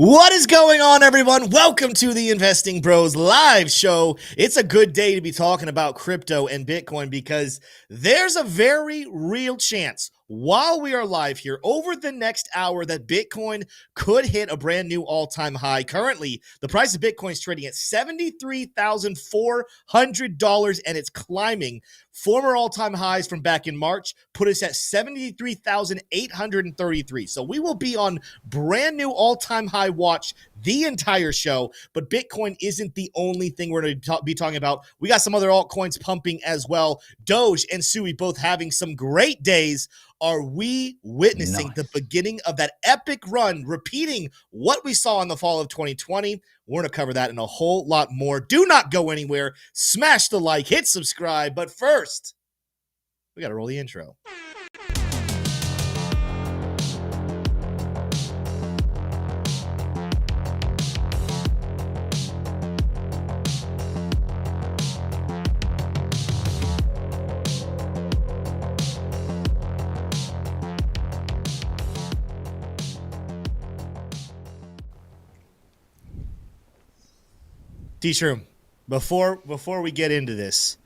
What is going on, everyone? Welcome to the Investing Bros live show. It's a good day to be talking about crypto and Bitcoin because there's a very real chance while we are live here over the next hour that Bitcoin could hit a brand new all-time high. Currently, the price of Bitcoin is trading at $73,400 and it's climbing. Former all-time highs from back in March put us at 73,833. So we will be on brand new all-time high watch the entire show, but Bitcoin isn't the only thing we're going to be talking about. We got some other altcoins pumping as well. Doge and SUI both having some great days. Are we witnessing the beginning of that epic run, repeating what we saw in the fall of 2020? We're going to cover that and a whole lot more. Do not go anywhere. Smash the like, hit subscribe. But first, we got to roll the intro. T-Shroom, before we get into this,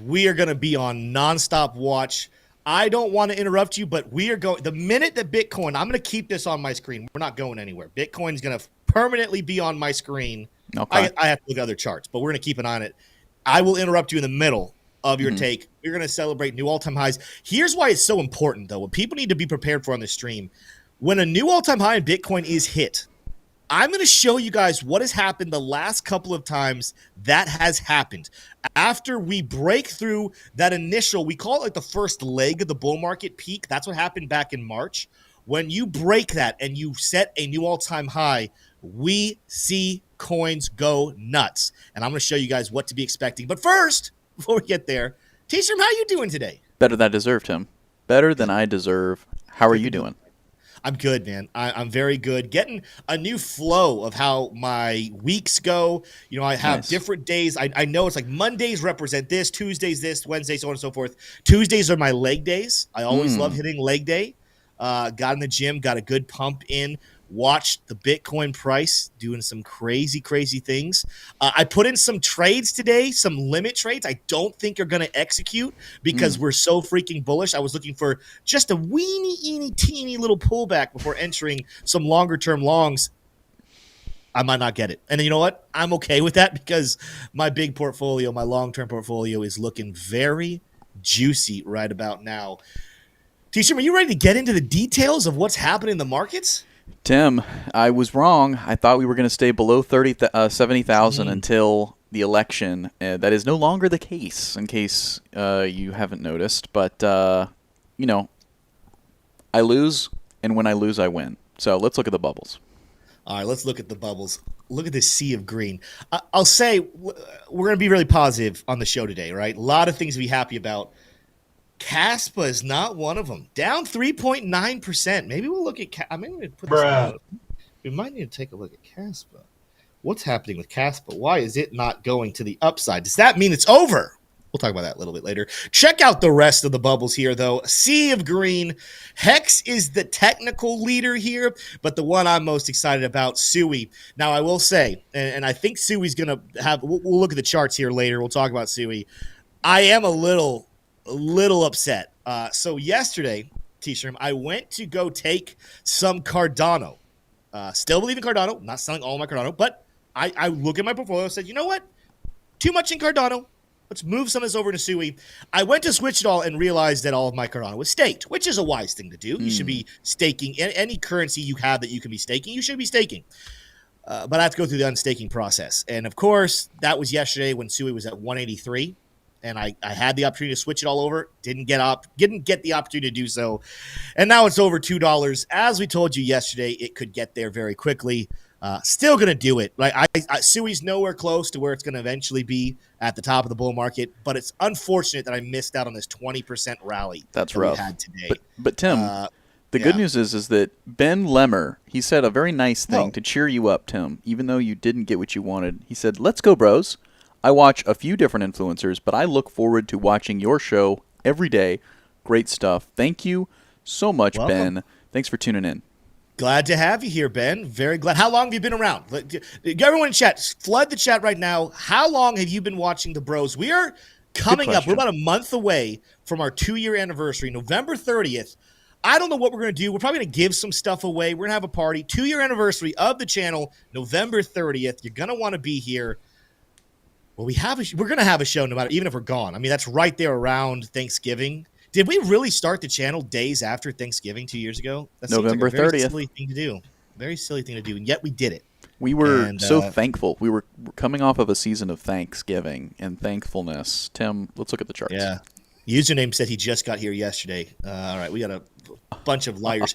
we are going to be on nonstop watch. I don't want to interrupt you, but we are going. The minute that Bitcoin, I'm going to keep this on my screen. We're not going anywhere. Bitcoin is going to permanently be on my screen. Okay. I have to look at other charts, but we're going to keep an eye on it. I will interrupt you in the middle of your take. We're going to celebrate new all-time highs. Here's why it's so important, though. What people need to be prepared for on the stream, when a new all-time high in Bitcoin is hit, I'm going to show you guys what has happened the last couple of times that has happened. After we break through that initial, we call it like the first leg of the bull market peak. That's what happened back in March. When you break that and you set a new all-time high, we see coins go nuts. And I'm going to show you guys what to be expecting. But first, before we get there, T-Shroom, how are you doing today? Better than I deserve, Tim. Better than I deserve. How are you doing? I'm good, man. I'm very good. Getting a new flow of how my weeks go. You know, I have different days. I know it's like Mondays represent this, Tuesdays this, Wednesdays, so on and so forth. Tuesdays are my leg days. I always love hitting leg day. Got in the gym, got a good pump in. Watched the Bitcoin price doing some crazy, crazy things. I put in some trades today, some limit trades I don't think are going to execute because we're so freaking bullish. I was looking for just a teeny little pullback before entering some longer-term longs. I might not get it. And you know what? I'm okay with that because my big portfolio, my long-term portfolio is looking very juicy right about now. T-Shroom, are you ready to get into the details of what's happening in the markets? Tim, I was wrong. I thought we were going to stay below 70,000 until the election. That is no longer the case, in case you haven't noticed. But, you know, I lose, and when I lose, I win. So let's look at the bubbles. All right, let's look at the bubbles. Look at this sea of green. I'll say we're going to be really positive on the show today, right? A lot of things to be happy about. Caspa is not one of them. Down 3.9%. Maybe we'll look at. I mean, we might need to take a look at Caspa. What's happening with Caspa? Why is it not going to the upside? Does that mean it's over? We'll talk about that a little bit later. Check out the rest of the bubbles here, though. Sea of green. Hex is the technical leader here, but the one I'm most excited about, SUI. Now, I will say, and I think SUI's going to have. We'll look at the charts here later. We'll talk about SUI. I am a little upset. So yesterday, T-Shroom, I went to go take some Cardano. Still believe in Cardano. Not selling all my Cardano, but I look at my portfolio and said, you know what? Too much in Cardano. Let's move some of this over to SUI. I went to switch it all and realized that all of my Cardano was staked, which is a wise thing to do. You should be staking any currency you have that you can be staking. You should be staking. But I have to go through the unstaking process. And of course, that was yesterday when SUI was at 183. And I had the opportunity to switch it all over. Didn't get the opportunity to do so. And now it's over $2. As we told you yesterday, it could get there very quickly. Still going to do it. Like SUI's nowhere close to where it's going to eventually be at the top of the bull market. But it's unfortunate that I missed out on this 20% rally. That's rough. We had today. But Tim, the good news is that Ben Lemmer, he said a very nice thing to cheer you up, Tim, even though you didn't get what you wanted. He said, "Let's go, bros. I watch a few different influencers, but I look forward to watching your show every day. Great stuff. Thank you so much, Ben. Thanks for tuning in." Glad to have you here, Ben. Very glad. How long have you been around? Everyone in chat, flood the chat right now. How long have you been watching the bros? We are coming up. We're about a month away from our 2-year anniversary, November 30th. I don't know what we're going to do. We're probably going to give some stuff away. We're going to have a party. 2-year anniversary of the channel, November 30th. You're going to want to be here. Well, we're going to have a show no matter, even if we're gone. I mean, that's right there around Thanksgiving. Did we really start the channel days after Thanksgiving 2 years ago? That November seems like a very 30th. silly thing to do. Very silly thing to do, and yet we did it. We were so thankful. We were coming off of a season of Thanksgiving and thankfulness. Tim, let's look at the charts. Yeah. Username said he just got here yesterday. All right, we got a bunch of liars.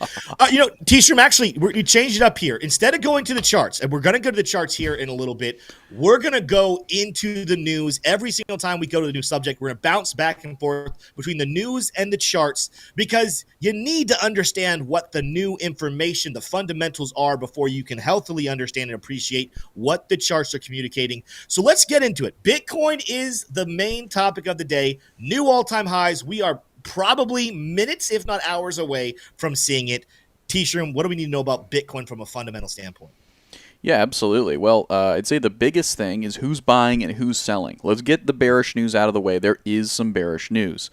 T-Shroom, actually, we changed it up here. Instead of going to the charts, and we're going to go to the charts here in a little bit, we're going to go into the news. Every single time we go to the new subject, we're going to bounce back and forth between the news and the charts because you need to understand what the new information, the fundamentals are before you can healthily understand and appreciate what the charts are communicating. So let's get into it. Bitcoin is the main topic of the day. New all-time highs. We are probably minutes, if not hours away from seeing it. T-Shroom, what do we need to know about Bitcoin from a fundamental standpoint? Yeah, absolutely. Well, I'd say the biggest thing is who's buying and who's selling. Let's get the bearish news out of the way. There is some bearish news.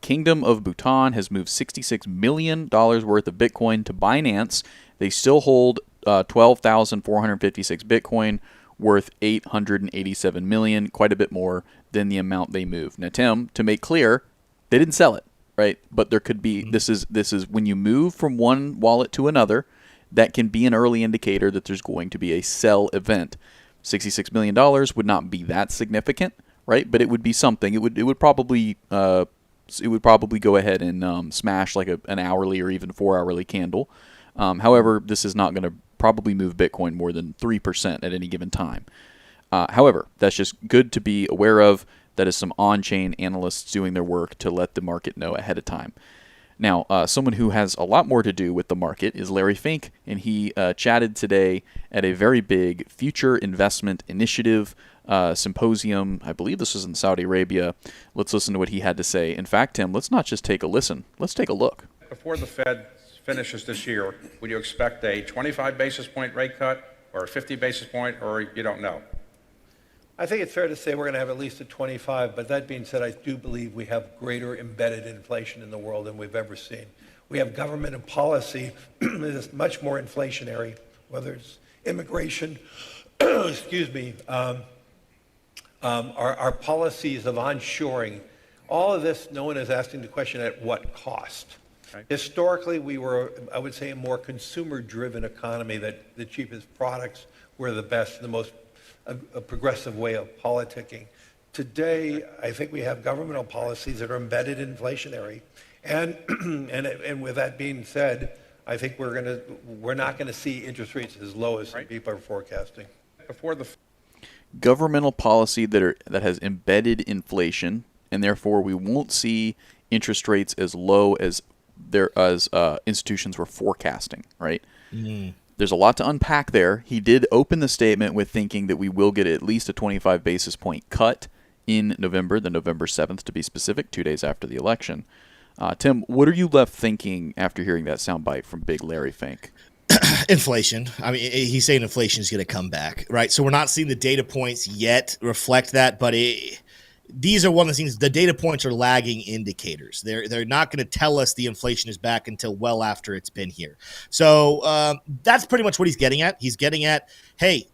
Kingdom of Bhutan has moved $66 million worth of Bitcoin to Binance. They still hold 12,456 Bitcoin worth $887 million, quite a bit more than the amount they moved. Now, Tim, to make clear, they didn't sell it, right? But there could be, this is when you move from one wallet to another, that can be an early indicator that there's going to be a sell event. $66 million would not be that significant, right? But it would be something. It would probably go ahead and smash like an hourly or even 4-hourly candle. However, this is not going to probably move Bitcoin more than 3% at any given time. However, that's just good to be aware of. That is some on-chain analysts doing their work to let the market know ahead of time. Now, someone who has a lot more to do with the market is Larry Fink, and he chatted today at a very big future investment initiative symposium. I believe this was in Saudi Arabia. Let's listen to what he had to say. In fact, Tim, let's not just take a listen. Let's take a look. Before the Fed finishes this year, would you expect a 25 basis point rate cut or a 50 basis point, or you don't know? I think it's fair to say we're going to have at least a 25, but that being said, I do believe we have greater embedded inflation in the world than we've ever seen. We have government and policy that is much more inflationary, whether it's immigration, excuse me, our policies of onshoring. All of this, no one is asking the question at what cost. Right. Historically, we were, I would say, a more consumer-driven economy that the cheapest products were the best, the most a progressive way of politicking. Today, I think we have governmental policies that are embedded inflationary, and with that being said, I think we're not going to see interest rates as low as some people are forecasting. Before the governmental policy that has embedded inflation, and therefore we won't see interest rates as low as institutions were forecasting. Right. Mm. There's a lot to unpack there. He did open the statement with thinking that we will get at least a 25 basis point cut in November, the November 7th to be specific, 2 days after the election. Tim, what are you left thinking after hearing that soundbite from Big Larry Fink? Inflation. I mean, he's saying inflation is going to come back, right? So we're not seeing the data points yet reflect that, but these are one of the things. The data points are lagging indicators. They're not going to tell us the inflation is back until well after it's been here. So that's pretty much what he's getting at. He's getting at, hey,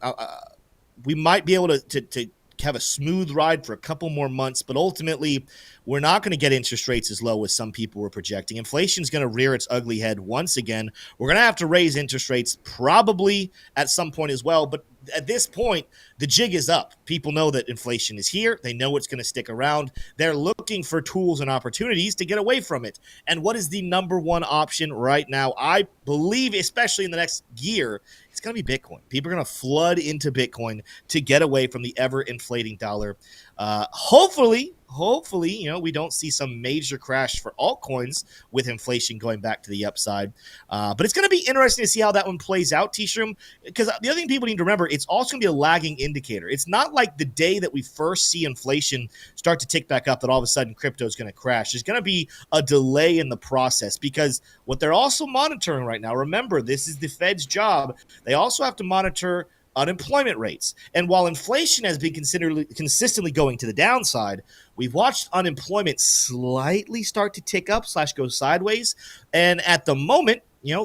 we might be able to have a smooth ride for a couple more months, but ultimately we're not going to get interest rates as low as some people were projecting. Inflation is going to rear its ugly head once again. We're going to have to raise interest rates probably at some point as well, but at this point, the jig is up. People know that inflation is here. They know it's going to stick around. They're looking for tools and opportunities to get away from it. And what is the number one option right now? I believe, especially in the next year, it's going to be Bitcoin. People are going to flood into Bitcoin to get away from the ever-inflating dollar. Hopefully, hopefully, we don't see some major crash for altcoins with inflation going back to the upside. But it's going to be interesting to see how that one plays out, T-Shroom, because the other thing people need to remember, it's also going to be a lagging indicator. It's not like the day that we first see inflation start to tick back up that all of a sudden crypto is going to crash. There's going to be a delay in the process because what they're also monitoring right now, remember, this is the Fed's job. They also have to monitor unemployment rates. And while inflation has been consistently going to the downside, we've watched unemployment slightly start to tick up / go sideways. And at the moment,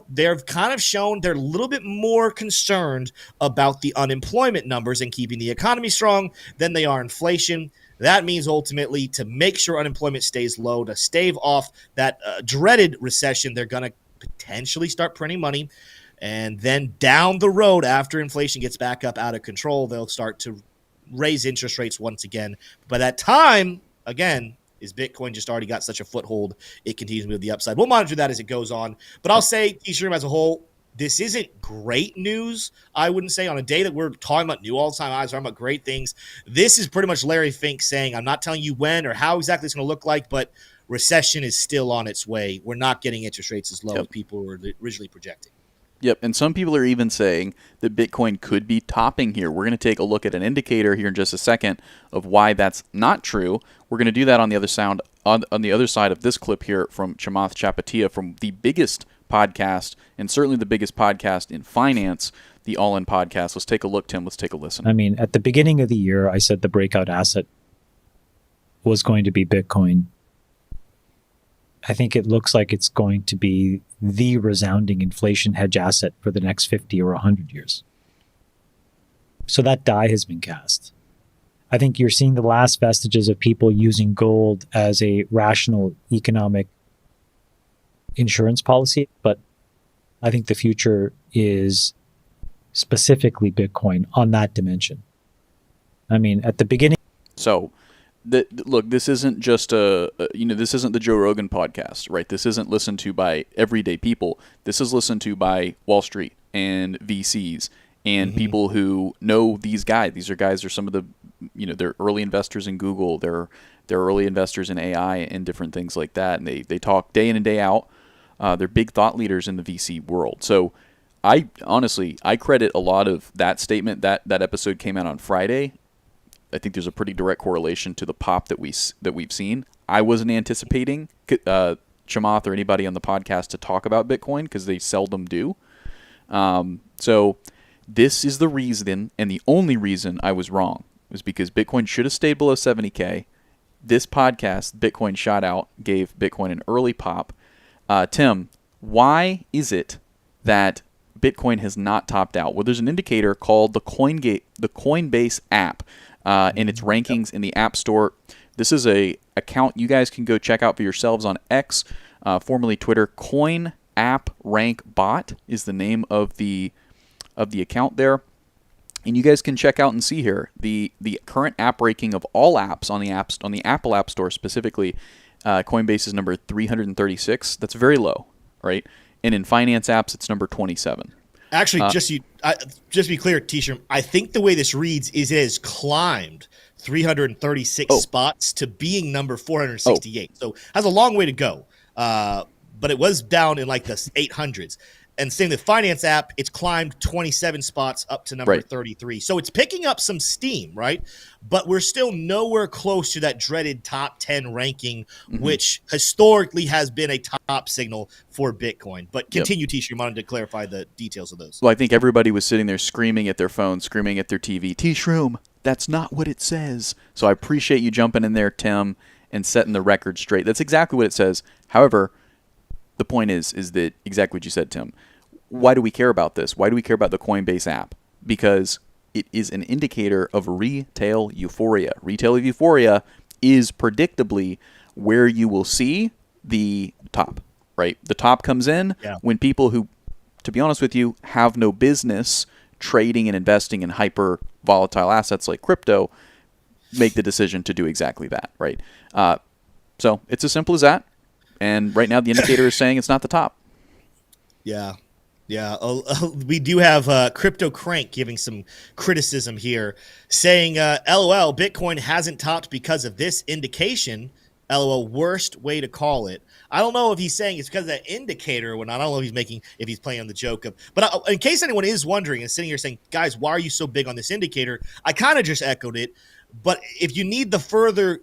they've kind of shown they're a little bit more concerned about the unemployment numbers and keeping the economy strong than they are inflation. That means ultimately to make sure unemployment stays low, to stave off that dreaded recession, they're going to potentially start printing money. And then down the road, after inflation gets back up out of control, they'll start to raise interest rates once again. By that time, again, is Bitcoin just already got such a foothold, it continues to move the upside. We'll monitor that as it goes on. But I'll say, T-Shroom as a whole, this isn't great news, I wouldn't say, on a day that we're talking about new all-time highs, talking about great things. This is pretty much Larry Fink saying, I'm not telling you when or how exactly it's going to look like, but recession is still on its way. We're not getting interest rates as low as people were originally projecting. Yep, and some people are even saying that Bitcoin could be topping here. We're going to take a look at an indicator here in just a second of why that's not true. We're going to do that on the other side of this clip here from Chamath Chapatia from the biggest podcast, and certainly the biggest podcast in finance, the All In Podcast. Let's take a look, Tim. Let's take a listen. I mean, at the beginning of the year, I said the breakout asset was going to be Bitcoin. I think it looks like it's going to be the resounding inflation hedge asset for the next 50 or 100 years. So that die has been cast. I think you're seeing the last vestiges of people using gold as a rational economic insurance policy, but I think the future is specifically Bitcoin on that dimension. I mean, at the beginning... So... look, this isn't just this isn't the Joe Rogan podcast, right? This isn't listened to by everyday people. This is listened to by Wall Street and VCs and people who know these guys. These are guys, they're some of the, they're early investors in Google. They're early investors in AI and different things like that. And they talk day in and day out. They're big thought leaders in the VC world. So I credit a lot of that statement. That episode came out on Friday. I think there's a pretty direct correlation to the pop that we've seen. I wasn't anticipating Chamath or anybody on the podcast to talk about Bitcoin because they seldom do. So this is the reason, and the only reason I was wrong, was because Bitcoin should have stayed below 70K. This podcast, Bitcoin Shot Out, gave Bitcoin an early pop. Tim, why is it that Bitcoin has not topped out? Well, there's an indicator called the Coinbase app. In its rankings in the App Store. This is a account you guys can go check out for yourselves on X, formerly Twitter. Coin App Rank Bot is the name of the account there, and you guys can check out and see here the current app ranking of all apps on the Apple App Store specifically. Coinbase is number 336. That's very low, right? And in finance apps, it's number 27. Actually, just to be clear, T-Shirt, I think the way this reads is it has climbed 336 spots to being number 468. So has a long way to go. But it was down in like the 800s. And same with finance app, it's climbed 27 spots up to number 33. So it's picking up some steam, right? But we're still nowhere close to that dreaded top 10 ranking, which historically has been a top signal for Bitcoin. But continue, T-Shirt, you wanted to clarify the details of those. Well, I think everybody was sitting there screaming at their phone, screaming at their TV, T-Shroom, that's not what it says. So I appreciate you jumping in there, Tim, and setting the record straight. That's exactly what it says. However, the point is that exactly what you said, Tim. Why do we care about this? Why do we care about the Coinbase app? Because it is an indicator of retail euphoria. Retail euphoria is predictably where you will see the top, right? The top comes in when people who, to be honest with you, have no business trading and investing in hyper volatile assets like crypto make the decision to do exactly that, right? So it's as simple as that. And right now the indicator is saying it's not the top. Yeah. Yeah, we do have Crypto Crank giving some criticism here, saying, LOL, Bitcoin hasn't topped because of this indication. LOL, worst way to call it. I don't know if he's saying it's because of that indicator or whatnot. I don't know if he's playing on the joke of, but in case anyone is wondering and sitting here saying, guys, why are you so big on this indicator? I kind of just echoed it, but if you need the further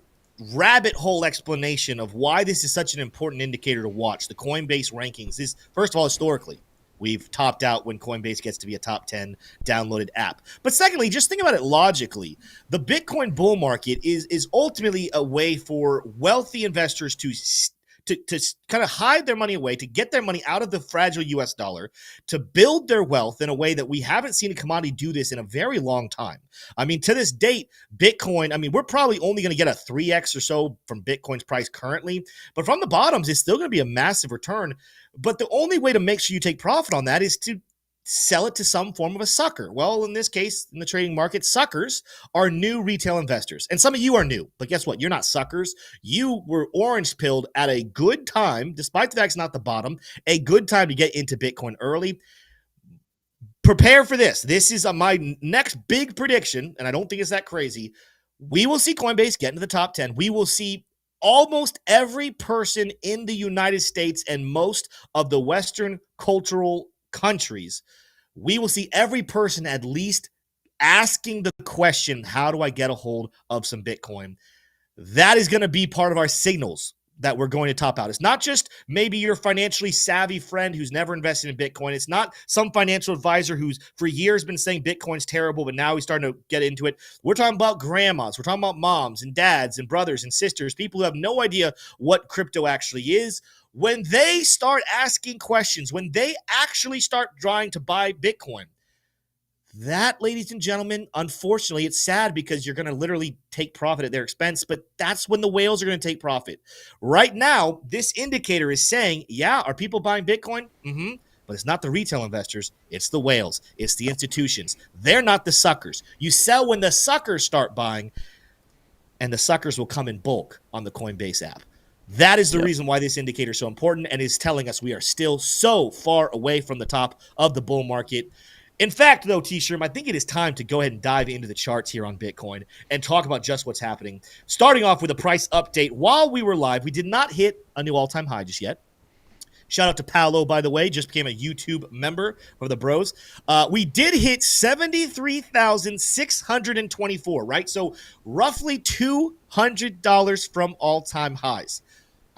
rabbit hole explanation of why this is such an important indicator to watch, the Coinbase rankings is, first of all, historically, we've topped out when Coinbase gets to be a top 10 downloaded app. But secondly, just think about it logically. The Bitcoin bull market is ultimately a way for wealthy investors to kind of hide their money away, to get their money out of the fragile US dollar, to build their wealth in a way that we haven't seen a commodity do this in a very long time. I mean, to this date, Bitcoin, I mean, we're probably only going to get a 3x or so from Bitcoin's price currently, but from the bottoms, it's still going to be a massive return. But the only way to make sure you take profit on that is to sell it to some form of a sucker. Well, in this case, in the trading market, suckers are new retail investors. And some of you are new, but guess what? You're not suckers. You were orange pilled at a good time, despite the fact it's not the bottom, a good time to get into Bitcoin early. Prepare for this. This is my next big prediction, and I don't think it's that crazy. We will see Coinbase get into the top 10. We will see almost every person in the United States and most of the Western cultural countries, we will see every person at least asking the question, how do I get a hold of some Bitcoin? That is going to be part of our signals that we're going to top out. It's not just maybe your financially savvy friend who's never invested in Bitcoin. It's not some financial advisor who's for years been saying Bitcoin's terrible, but now he's starting to get into it. We're talking about grandmas. We're talking about moms and dads and brothers and sisters, people who have no idea what crypto actually is. When they start asking questions, when they actually start trying to buy Bitcoin, that, ladies and gentlemen, unfortunately, it's sad because you're going to literally take profit at their expense, but that's when the whales are going to take profit. Right now, this indicator is saying, yeah, are people buying Bitcoin? Mm-hmm. But it's not the retail investors. It's the whales. It's the institutions. They're not the suckers. You sell when the suckers start buying, and the suckers will come in bulk on the Coinbase app. That is the reason why this indicator is so important and is telling us we are still so far away from the top of the bull market. In fact, though, T-Shirm, I think it is time to go ahead and dive into the charts here on Bitcoin and talk about just what's happening. Starting off with a price update. While we were live, we did not hit a new all-time high just yet. Shout out to Paolo, by the way, just became a YouTube member for the bros. We did hit 73,624, right? So roughly $200 from all-time highs.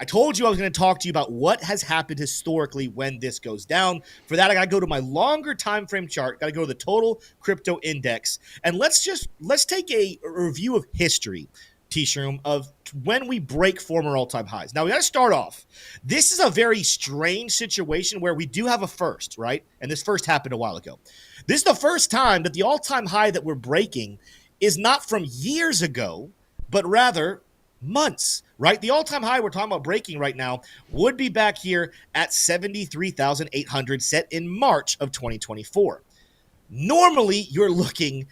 I told you I was going to talk to you about what has happened historically when this goes down. For that, I got to go to my longer time frame chart. Got to go to the total crypto index. And let's take a review of history, T-Shroom, of when we break former all-time highs. Now, we got to start off. This is a very strange situation where we do have a first, right? And this first happened a while ago. This is the first time that the all-time high that we're breaking is not from years ago, but rather months, right? The all-time high we're talking about breaking right now would be back here at 73,800 set in March of 2024. Normally, you're looking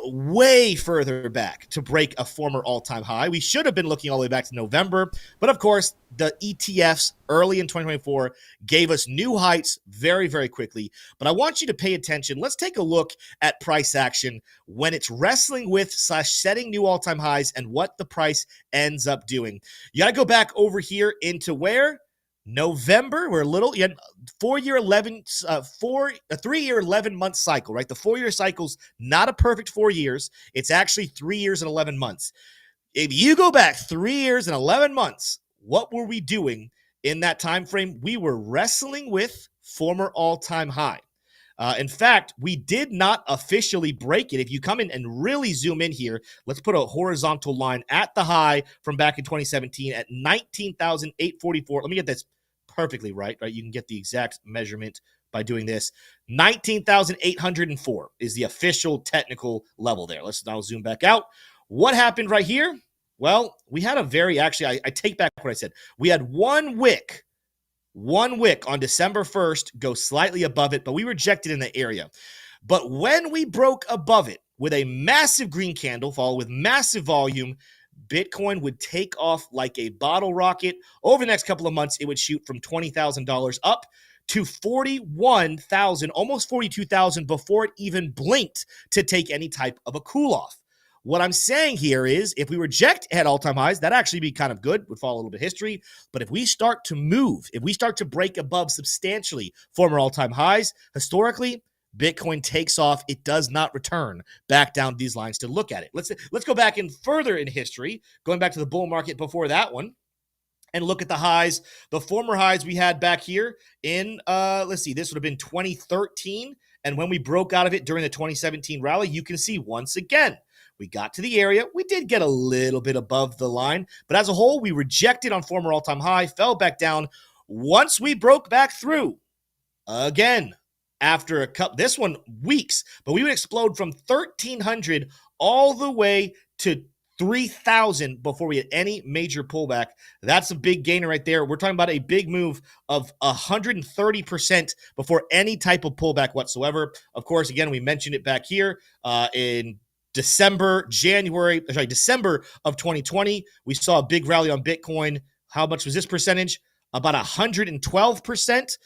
way further back to break a former all-time high. We should have been looking all the way back to November, but of course, the ETFs early in 2024 gave us new heights very, very quickly. But I want you to pay attention. Let's take a look at price action when it's wrestling with / setting new all-time highs and what the price ends up doing. You got to go back over here into where? November, we're a little, you had 3-year 11-month cycle, right? The 4-year cycle's not a perfect 4 years. It's actually 3 years and 11 months. If you go back 3 years and 11 months, what were we doing in that time frame? We were wrestling with former all-time high. In fact, we did not officially break it. If you come in and really zoom in here, let's put a horizontal line at the high from back in 2017 at 19,844. Let me get this perfectly right? You can get the exact measurement by doing this. 19,804 is the official technical level there. Let's now zoom back out. What happened right here? Well, we had a very, actually, I take back what I said. We had one wick on December 1st go slightly above it, but we rejected in the area. But when we broke above it with a massive green candle followed with massive volume, Bitcoin would take off like a bottle rocket. Over the next couple of months, it would shoot from $20,000 up to 41,000, almost 42,000 before it even blinked to take any type of a cool off. What I'm saying here is if we reject at all-time highs, that'd actually be kind of good, would follow a little bit of history. But if we start to move, if we start to break above substantially former all-time highs, historically, Bitcoin takes off. It does not return back down these lines to look at it. Let's go back in further in history, going back to the bull market before that one, and look at the highs, the former highs we had back here in, let's see, this would have been 2013. And when we broke out of it during the 2017 rally, you can see once again, we got to the area. We did get a little bit above the line, but as a whole, we rejected on former all-time high, fell back down. Once we broke back through, again, after a couple, this one weeks, but we would explode from 1,300 all the way to 3,000 before we had any major pullback. That's a big gainer right there. We're talking about a big move of 130% before any type of pullback whatsoever. Of course, again, we mentioned it back here in December of 2020. We saw a big rally on Bitcoin. How much was this percentage? About 112%.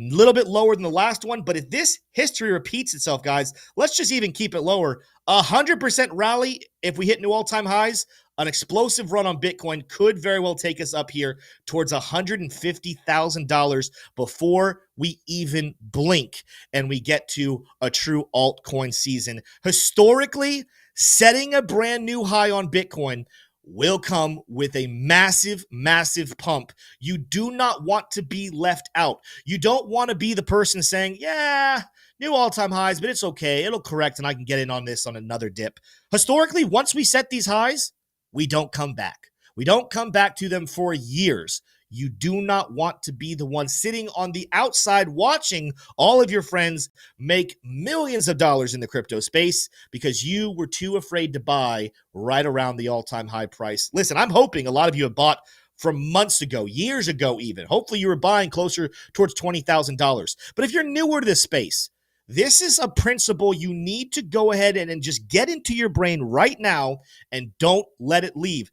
A little bit lower than the last one, but if this history repeats itself, guys, let's just even keep it lower. 100% rally, if we hit new all-time highs, an explosive run on Bitcoin could very well take us up here towards $150,000 before we even blink and we get to a true altcoin season. Historically, setting a brand new high on Bitcoin will come with a massive, massive pump. You do not want to be left out. You don't want to be the person saying, yeah, new all-time highs, but it's okay. It'll correct and I can get in on this on another dip. Historically, once we set these highs, we don't come back. We don't come back to them for years. You do not want to be the one sitting on the outside watching all of your friends make millions of dollars in the crypto space because you were too afraid to buy right around the all-time high price. Listen, I'm hoping a lot of you have bought from months ago, years ago even. Hopefully you were buying closer towards $20,000. But if you're newer to this space, this is a principle you need to go ahead and just get into your brain right now and don't let it leave.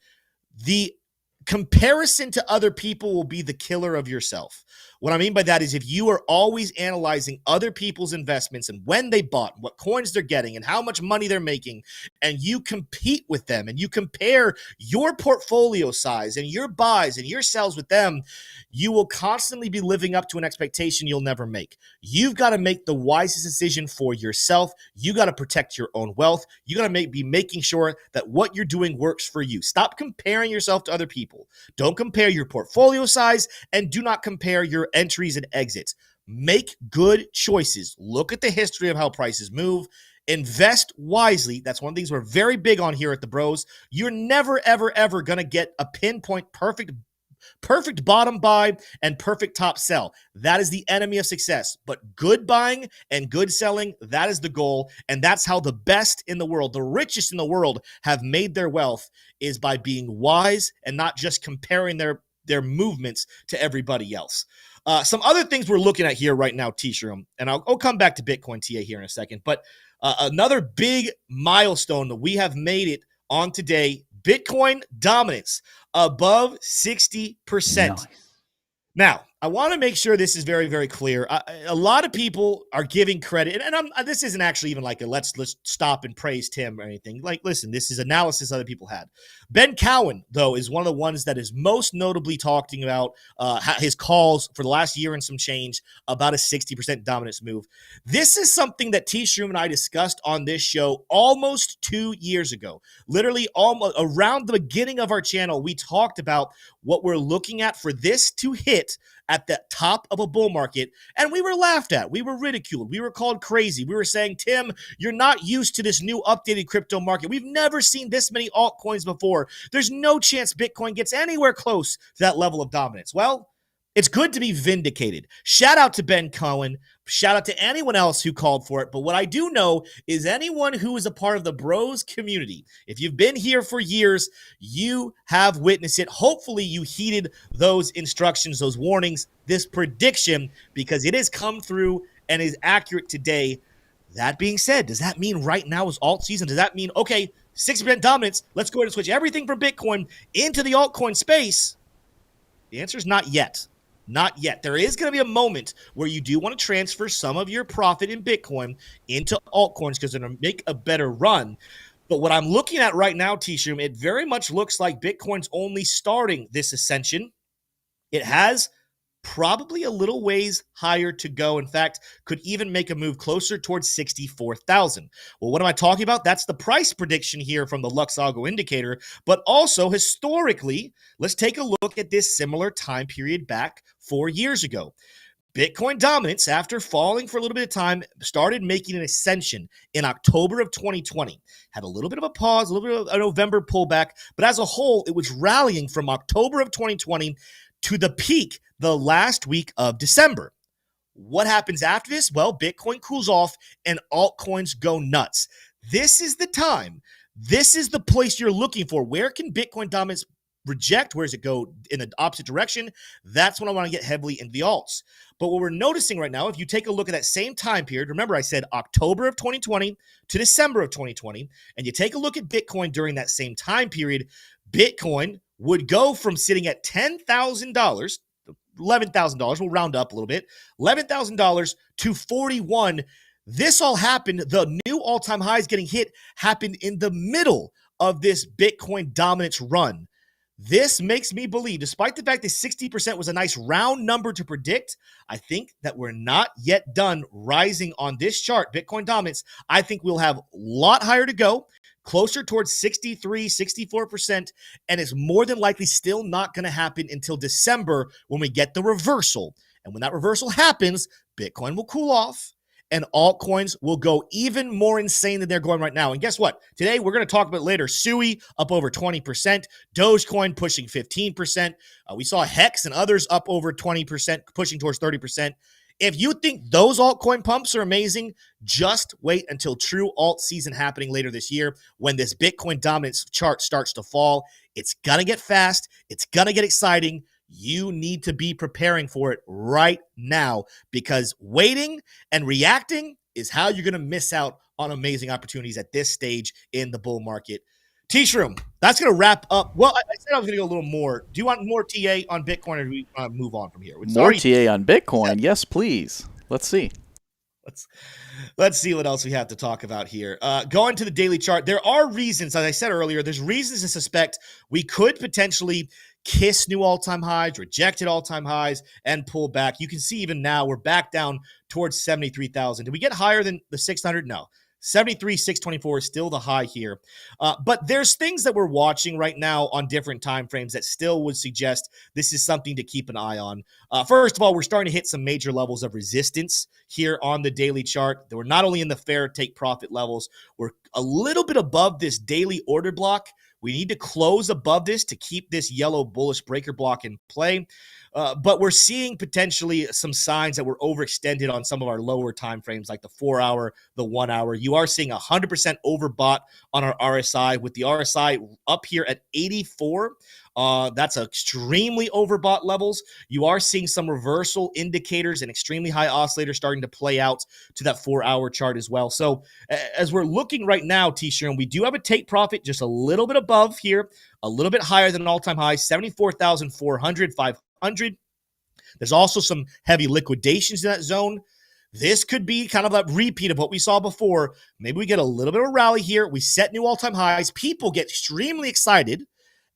The comparison to other people will be the killer of yourself. What I mean by that is if you are always analyzing other people's investments and when they bought, what coins they're getting and how much money they're making, and you compete with them and you compare your portfolio size and your buys and your sells with them, you will constantly be living up to an expectation you'll never make. You've got to make the wisest decision for yourself. You got to protect your own wealth. You got to be making sure that what you're doing works for you. Stop comparing yourself to other people. Don't compare your portfolio size and do not compare your entries and exits. Make good choices. Look at the history of how prices move. Invest wisely. That's one of the things we're very big on here at the Bros. You're never, ever, ever going to get a pinpoint perfect bottom buy and perfect top sell. That is the enemy of success. But good buying and good selling, that is the goal. And that's how the best in the world, the richest in the world, have made their wealth, is by being wise and not just comparing their movements to everybody else. Some other things we're looking at here right now, T-Shroom, and I'll come back to Bitcoin TA here in a second, but another big milestone that we have made it on today, Bitcoin dominance above 60%. Nice. Now, I want to make sure this is very, very clear. A lot of people are giving credit, and this isn't actually even like a let's stop and praise Tim or anything. Like, listen, this is analysis other people had. Ben Cowan, though, is one of the ones that is most notably talking about his calls for the last year and some change about a 60% dominance move. This is something that T-Shroom and I discussed on this show almost 2 years ago. Literally almost around the beginning of our channel, we talked about what we're looking at for this to hit at the top of a bull market, and we were laughed at. We were ridiculed. We were called crazy. We were saying, Tim, you're not used to this new updated crypto market. We've never seen this many altcoins before. There's no chance Bitcoin gets anywhere close to that level of dominance. Well, it's good to be vindicated. Shout out to Ben Cohen. Shout out to anyone else who called for it. But what I do know is anyone who is a part of the Bros community, if you've been here for years, you have witnessed it. Hopefully you heeded those instructions, those warnings, this prediction, because it has come through and is accurate today. That being said, does that mean right now is alt season? Does that mean, okay, 60% dominance, let's go ahead and switch everything from Bitcoin into the altcoin space? The answer is not yet. Not yet. There is going to be a moment where you do want to transfer some of your profit in Bitcoin into altcoins because they're going to make a better run. But what I'm looking at right now, T-Shroom, it very much looks like Bitcoin's only starting this ascension. It has probably a little ways higher to go. In fact, could even make a move closer towards 64,000. Well, what am I talking about? That's the price prediction here from the Luxalgo indicator, but also historically, let's take a look at this similar time period back 4 years ago. Bitcoin dominance, after falling for a little bit of time, started making an ascension in October of 2020. Had a little bit of a pause, a little bit of a November pullback, but as a whole, it was rallying from October of 2020 to the peak the last week of December. What happens after this? Well, Bitcoin cools off and altcoins go nuts. This is the time. This is the place you're looking for. Where can Bitcoin dominance reject? Where does it go in the opposite direction? That's when I want to get heavily into the alts. But what we're noticing right now, if you take a look at that same time period, remember I said October of 2020 to December of 2020, and you take a look at Bitcoin during that same time period, Bitcoin would go from sitting at $10,000, $11,000, we'll round up a little bit, $11,000 to 41. This all happened, the new all-time highs getting hit happened in the middle of this Bitcoin dominance run. This makes me believe, despite the fact that 60% was a nice round number to predict, I think that we're not yet done rising on this chart, Bitcoin dominance. I think we'll have a lot higher to go, closer towards 63, 64%, and it's more than likely still not going to happen until December when we get the reversal. And when that reversal happens, Bitcoin will cool off, and altcoins will go even more insane than they're going right now. And guess what? Today, we're going to talk about later. SUI up over 20%. Dogecoin pushing 15%. We saw Hex and others up over 20%, pushing towards 30%. If you think those altcoin pumps are amazing, just wait until true alt season happening later this year when this Bitcoin dominance chart starts to fall. It's going to get fast. It's going to get exciting. You need to be preparing for it right now because waiting and reacting is how you're going to miss out on amazing opportunities at this stage in the bull market. T-Shroom, that's going to wrap up. Well, I said I was going to go a little more. Do you want more TA on Bitcoin or do we move on from here? More TA on Bitcoin? Yes, please. Let's see. Let's see what else we have to talk about here. Going to the daily chart, there are reasons, as I said earlier, there's reasons to suspect we could potentially kiss new all-time highs, rejected all-time highs, and pull back. You can see even now we're back down towards 73,000. Did we get higher than the 600? No. 73,624 is still the high here. But there's things that we're watching right now on different time frames that still would suggest this is something to keep an eye on. First of all, we're starting to hit some major levels of resistance here on the daily chart. We're not only in the fair take profit levels, we're a little bit above this daily order block. We need to close above this to keep this yellow bullish breaker block in play. But we're seeing potentially some signs that we're overextended on some of our lower time frames, like the 4 hour, the 1 hour. You are seeing 100% overbought on our RSI, with the RSI up here at 84. That's extremely overbought levels. You are seeing some reversal indicators and extremely high oscillators starting to play out to that 4 hour chart as well. So as we're looking right now, T-Shirt, we do have a take profit just a little bit above here, a little bit higher than an all-time high, 74,400, 500. There's also some heavy liquidations in that zone. This could be kind of a repeat of what we saw before. Maybe we get a little bit of a rally here. We set new all-time highs. People get extremely excited.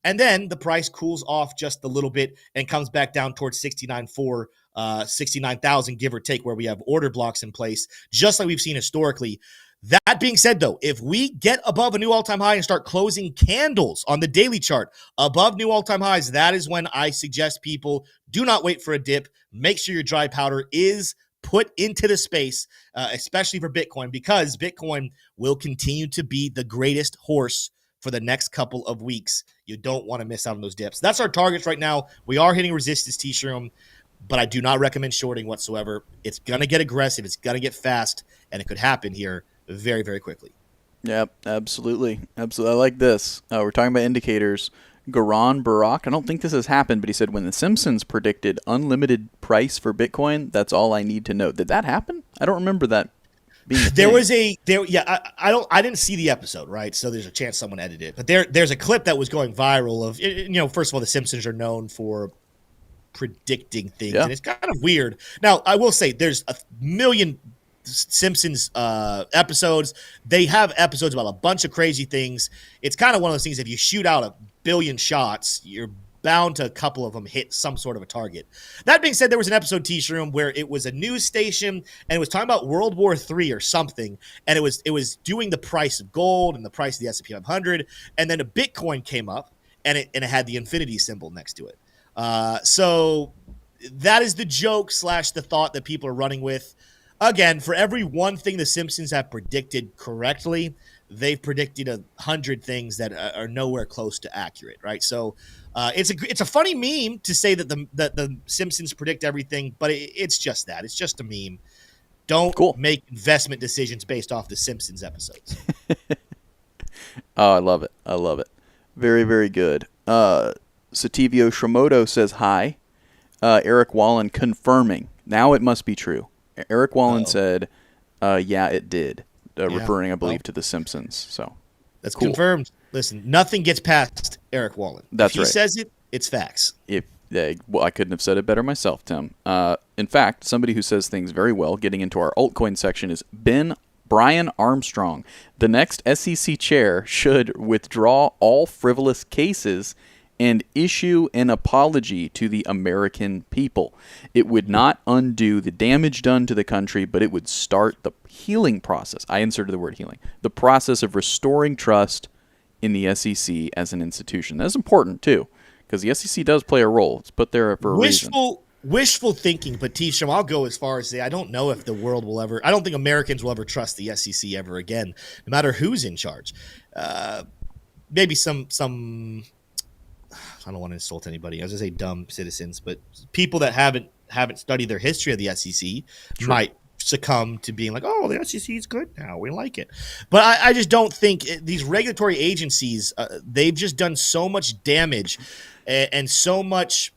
And then the price cools off just a little bit and comes back down towards 69,000, give or take, where we have order blocks in place, just like we've seen historically. That being said, though, if we get above a new all-time high and start closing candles on the daily chart above new all-time highs, that is when I suggest people do not wait for a dip. Make sure your dry powder is put into the space, especially for Bitcoin, because Bitcoin will continue to be the greatest horse for the next couple of weeks. You don't want to miss out on those dips. That's our targets right now. We are hitting resistance, T-Shroom, but I do not recommend shorting whatsoever. It's going to get aggressive. It's going to get fast, and it could happen here very, very quickly. Yep, absolutely. Absolutely. I like this. We're talking about indicators. Garan Barak, I don't think this has happened, but he said when the Simpsons predicted unlimited price for Bitcoin, that's all I need to know. Did that happen? I don't remember that. I didn't see the episode, right? So there's a chance someone edited it. But there's a clip that was going viral of, first of all, the Simpsons are known for predicting things, Yeah. and it's kind of weird. Now, I will say there's a million Simpsons episodes. They have episodes about a bunch of crazy things. It's kind of one of those things, if you shoot out a billion shots, you're bound to a couple of them hit some sort of a target. That being said, there was an episode, T-Shroom, where it was a news station and it was talking about World War III or something, and it was doing the price of gold and the price of the S&P 500, and then a Bitcoin came up and it had the infinity symbol next to it. So that is the joke / the thought that people are running with. Again, for every one thing the Simpsons have predicted correctly, they've predicted 100 things that are nowhere close to accurate, right? So it's a funny meme to say that the Simpsons predict everything, but it's just that. It's just a meme. Don't make investment decisions based off the Simpsons episodes. Oh, I love it. I love it. Very, very good. Sativio Shimoto says hi. Eric Wallen confirming. Now it must be true. Eric Wallen said, yeah, it did. Referring, I believe, to The Simpsons. So that's cool. Confirmed. Listen, nothing gets past Eric Wallen. That's if he says it, it's facts. Well, I couldn't have said it better myself, Tim. In fact, somebody who says things very well, getting into our altcoin section, is Brian Armstrong. The next SEC chair should withdraw all frivolous cases and issue an apology to the American people. It would not undo the damage done to the country, but it would start the healing process. I inserted the word healing. The process of restoring trust in the SEC as an institution. That's important, too, because the SEC does play a role. It's put there for a reason. Wishful thinking, but T-Shum, I'll go as far as say I don't know if the world will ever – I don't think Americans will ever trust the SEC ever again, no matter who's in charge. Maybe some I don't want to insult anybody. I was going to say dumb citizens, but people that haven't studied their history of the SEC might succumb to being like, oh, the SEC is good now. We like it. But I just don't think these regulatory agencies, they've just done so much damage and so much.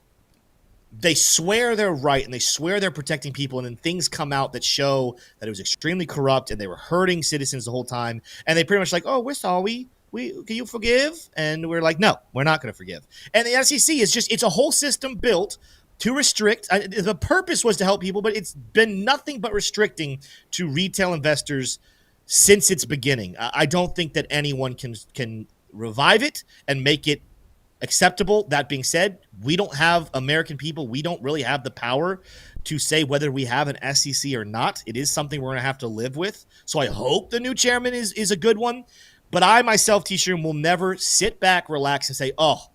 They swear they're right and they swear they're protecting people, and then things come out that show that it was extremely corrupt and they were hurting citizens the whole time. And they pretty much like, oh, we're sorry. Can you forgive? And we're like, no, we're not going to forgive. And the SEC is it's a whole system built to restrict. The purpose was to help people, but it's been nothing but restricting to retail investors since its beginning. I don't think that anyone can revive it and make it acceptable. That being said, we don't have American people. We don't really have the power to say whether we have an SEC or not. It is something we're going to have to live with. So I hope the new chairman is a good one. But I myself, T-Shroom, will never sit back, relax, and say, oh,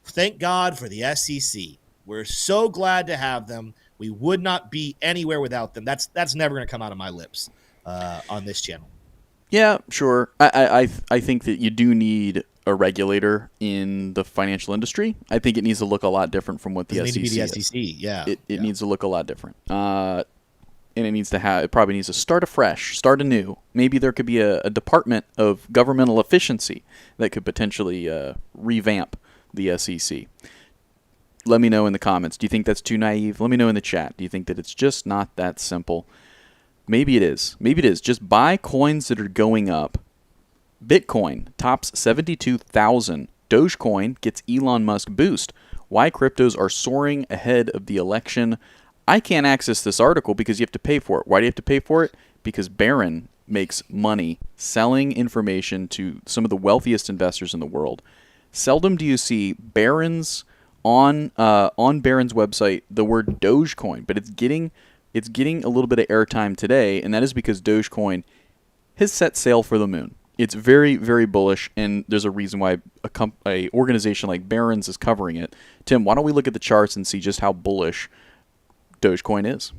thank God for the SEC. We're so glad to have them. We would not be anywhere without them. That's never going to come out of my lips on this channel. Yeah, sure. I think that you do need a regulator in the financial industry. I think it needs to look a lot different from what the SEC needs to be the is. SEC, yeah. It needs to look a lot different. And it probably needs to start afresh, start anew. Maybe there could be a department of governmental efficiency that could potentially revamp the SEC. Let me know in the comments. Do you think that's too naive? Let me know in the chat. Do you think that it's just not that simple? Maybe it is. Maybe it is. Just buy coins that are going up. Bitcoin tops 72,000. Dogecoin gets Elon Musk boost. Why cryptos are soaring ahead of the election. I can't access this article because you have to pay for it. Why do you have to pay for it? Because Barron makes money selling information to some of the wealthiest investors in the world. Seldom do you see Barron's on Barron's website the word Dogecoin, but it's getting a little bit of airtime today, and that is because Dogecoin has set sail for the moon. It's very, very bullish, and there's a reason why a organization like Barron's is covering it. Tim, why don't we look at the charts and see just how bullish Dogecoin is?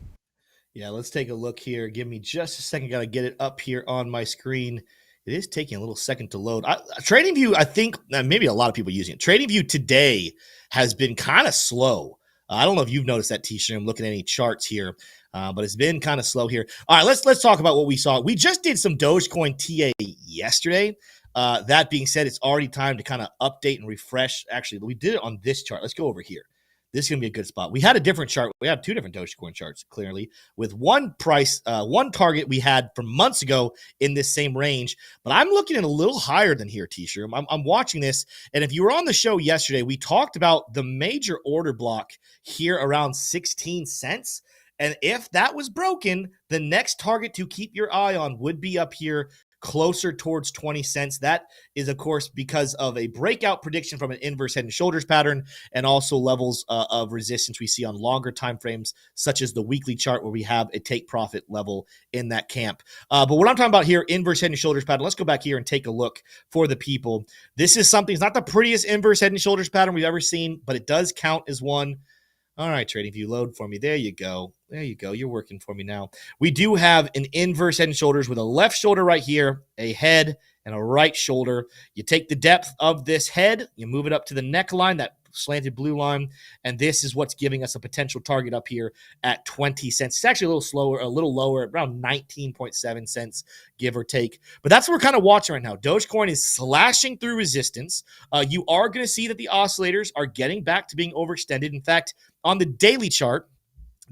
Yeah, let's take a look here. Give me just a second. Got to get it up here on my screen. It is taking a little second to load. TradingView, I think maybe a lot of people using it. TradingView today has been kind of slow. I don't know if you've noticed that, T-Shirt. I'm looking at any charts here, but it's been kind of slow here. All right, let's talk about what we saw. We just did some Dogecoin TA yesterday. That being said, it's already time to kind of update and refresh. Actually, we did it on this chart. Let's go over here. this is going to be a good spot. We had a different chart. We have 2 different Dogecoin charts, clearly, with one price, one target we had from months ago in this same range. But I'm looking at a little higher than here, T-shirt. I'm watching this. And if you were on the show yesterday, we talked about the major order block here around 16 cents. And if that was broken, the next target to keep your eye on would be up here closer towards 20 cents. That is, of course, because of a breakout prediction from an inverse head and shoulders pattern, and also levels of resistance we see on longer time frames, such as the weekly chart where we have a take profit level in that camp. But what I'm talking about here, inverse head and shoulders pattern, let's go back here and take a look for the people. This is something, it's not the prettiest inverse head and shoulders pattern we've ever seen, but it does count as one. All right, TradingView, load for me. There you go. There you go. You're working for me now. We do have an inverse head and shoulders with a left shoulder right here, a head, and a right shoulder. You take the depth of this head, you move it up to the neckline, that slanted blue line, and this is what's giving us a potential target up here at 20 cents. It's actually a little lower, around 19.7 cents, give or take. But that's what we're kind of watching right now. Dogecoin is slashing through resistance. You are going to see that the oscillators are getting back to being overextended. In fact, on the daily chart,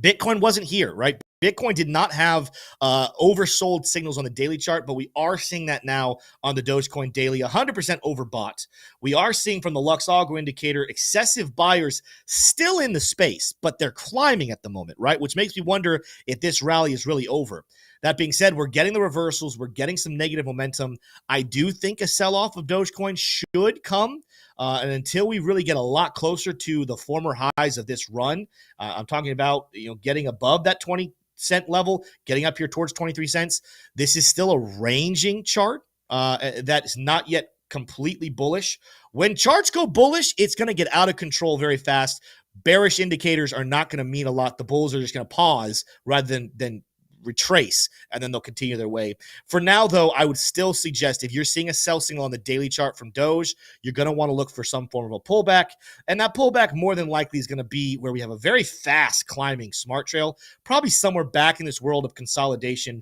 Bitcoin wasn't here, right? Bitcoin did not have oversold signals on the daily chart, but we are seeing that now on the Dogecoin daily, 100% overbought. We are seeing from the Lux Algo indicator excessive buyers still in the space, but they're climbing at the moment, right? Which makes me wonder if this rally is really over. That being said, we're getting the reversals. We're getting some negative momentum. I do think a sell-off of Dogecoin should come. And until we really get a lot closer to the former highs of this run, I'm talking about getting above that 20-cent level, getting up here towards 23 cents. This is still a ranging chart that is not yet completely bullish. When charts go bullish, it's going to get out of control very fast. Bearish indicators are not going to mean a lot. The bulls are just going to pause rather than retrace, and then they'll continue their way. For now, though, I would still suggest if you're seeing a sell signal on the daily chart from Doge, you're going to want to look for some form of a pullback, and that pullback more than likely is going to be where we have a very fast climbing smart trail, probably somewhere back in this world of consolidation,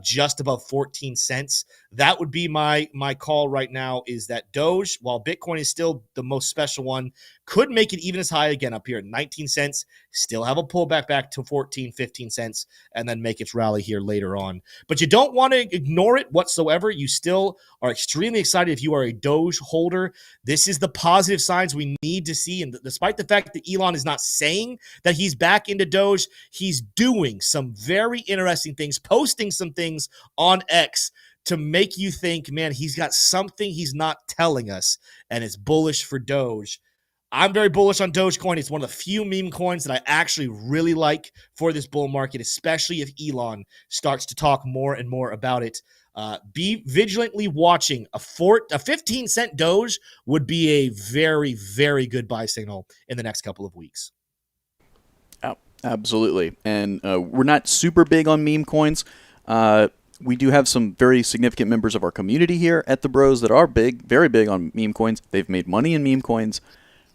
just above 14 cents. That would be my call right now, is that Doge, while Bitcoin is still the most special one, could make it even as high again up here at 19 cents, still have a pullback back to 14, 15 cents, and then make its rally here later on. But you don't want to ignore it whatsoever. You still are extremely excited if you are a Doge holder. This is the positive signs we need to see. And despite the fact that Elon is not saying that he's back into Doge, he's doing some very interesting things, posting some things on X to make you think, man, he's got something he's not telling us, and it's bullish for Doge. I'm very bullish on Dogecoin. It's one of the few meme coins that I actually really like for this bull market, especially if Elon starts to talk more and more about it. Be vigilantly watching. A 15-cent Doge would be a very, very good buy signal in the next couple of weeks. Oh, absolutely. And we're not super big on meme coins. We do have some very significant members of our community here at the Bros that are big, very big on meme coins. They've made money in meme coins.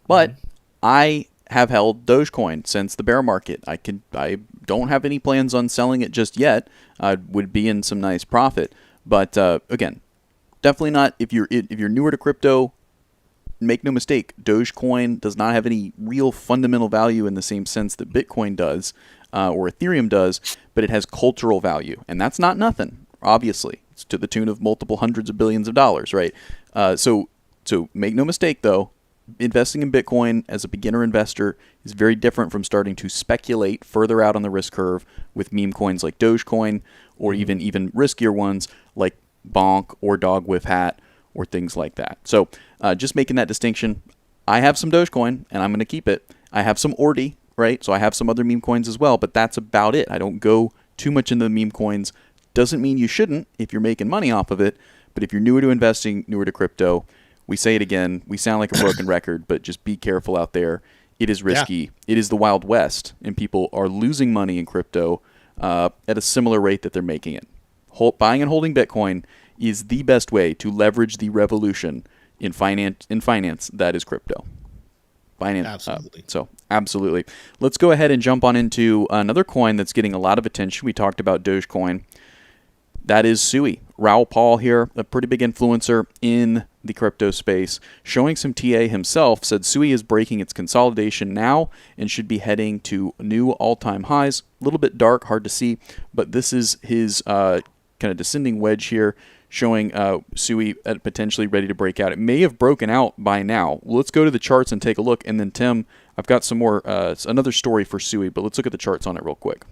But I have held Dogecoin since the bear market. I don't have any plans on selling it just yet. I would be in some nice profit. But again, definitely not. If you're newer to crypto, make no mistake, Dogecoin does not have any real fundamental value in the same sense that Bitcoin does or Ethereum does, but it has cultural value, and that's not nothing. Obviously, it's to the tune of multiple hundreds of billions of dollars, right? So make no mistake, though. Investing in Bitcoin as a beginner investor is very different from starting to speculate further out on the risk curve with meme coins like Dogecoin, or even riskier ones like Bonk or Dog with Hat or things like that. So just making that distinction. I have some Dogecoin and I'm going to keep it. I have some Ordi, right? So I have some other meme coins as well, but that's about it. I don't go too much into the meme coins. Doesn't mean you shouldn't if you're making money off of it, but if you're newer to investing, newer to crypto, we say it again, we sound like a broken record, but just be careful out there. It is risky. Yeah. It is the Wild West, and people are losing money in crypto at a similar rate that they're making it. Buying and holding Bitcoin is the best way to leverage the revolution in finance that is crypto. Absolutely. Absolutely. Let's go ahead and jump on into another coin that's getting a lot of attention. We talked about Dogecoin. That is SUI. Raoul Paul here, a pretty big influencer in the crypto space, showing some TA himself, said SUI is breaking its consolidation now and should be heading to new all-time highs. A little bit dark, hard to see, but this is his kind of descending wedge here, showing SUI potentially ready to break out. It may have broken out by now. Let's go to the charts and take a look, and then Tim, I've got some more, another story for SUI, but let's look at the charts on it real quick.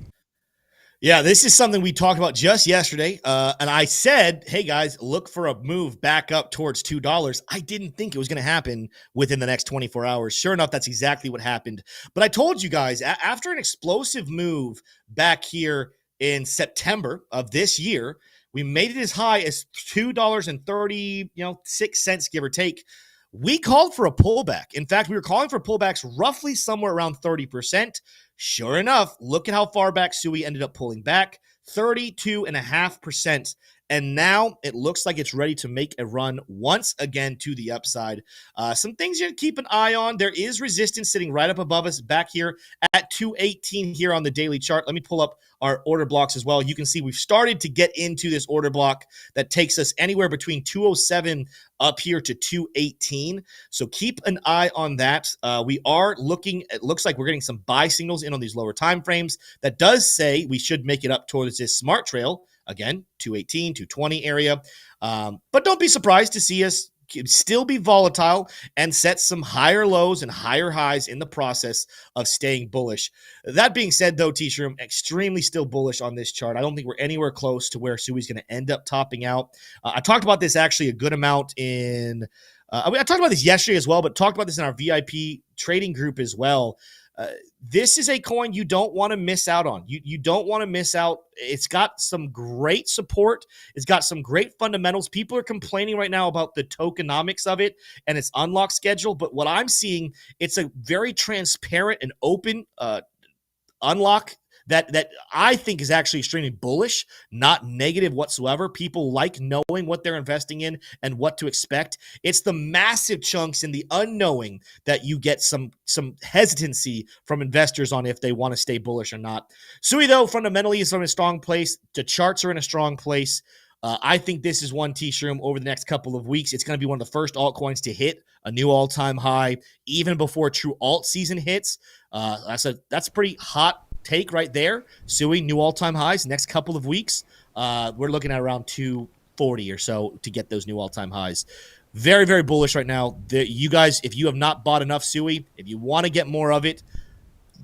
Yeah, this is something we talked about just yesterday. And I said, hey, guys, look for a move back up towards $2. I didn't think it was going to happen within the next 24 hours. Sure enough, that's exactly what happened. But I told you guys, after an explosive move back here in September of this year, we made it as high as $2.36, give or take. We called for a pullback. In fact, we were calling for pullbacks roughly somewhere around 30%. Sure enough, look at how far back SUI ended up pulling back, 32.5%. And now it looks like it's ready to make a run once again to the upside. Some things you keep an eye on. There is resistance sitting right up above us back here at 218 here on the daily chart. Let me pull up our order blocks as well. You can see we've started to get into this order block that takes us anywhere between 207 up here to 218. So keep an eye on that. We are looking, it looks like we're getting some buy signals in on these lower time frames. That does say we should make it up towards this smart trail. Again, 218, 220 area. But don't be surprised to see us still be volatile and set some higher lows and higher highs in the process of staying bullish. That being said, though, T-Shroom, extremely still bullish on this chart. I don't think we're anywhere close to where SUI's going to end up topping out. I talked about this actually a good amount in I talked about this yesterday as well, but talked about this in our VIP trading group as well. This is a coin you don't want to miss out on. You don't want to miss out. It's got some great support. It's got some great fundamentals. People are complaining right now about the tokenomics of it and its unlock schedule. But what I'm seeing, it's a very transparent and open unlock that I think is actually extremely bullish, not negative whatsoever. People like knowing what they're investing in and what to expect. It's the massive chunks in the unknowing that you get some hesitancy from investors on if they want to stay bullish or not. SUI, though, fundamentally is in a strong place. The charts are in a strong place. I think this is one T-Shroom over the next couple of weeks. It's going to be one of the first altcoins to hit a new all-time high, even before true alt season hits. That's a pretty hot take right there. SUI, new all-time highs next couple of weeks. We're looking at around 240 or so to get those new all-time highs. Very, very bullish right now. You guys, if you have not bought enough SUI, if you want to get more of it,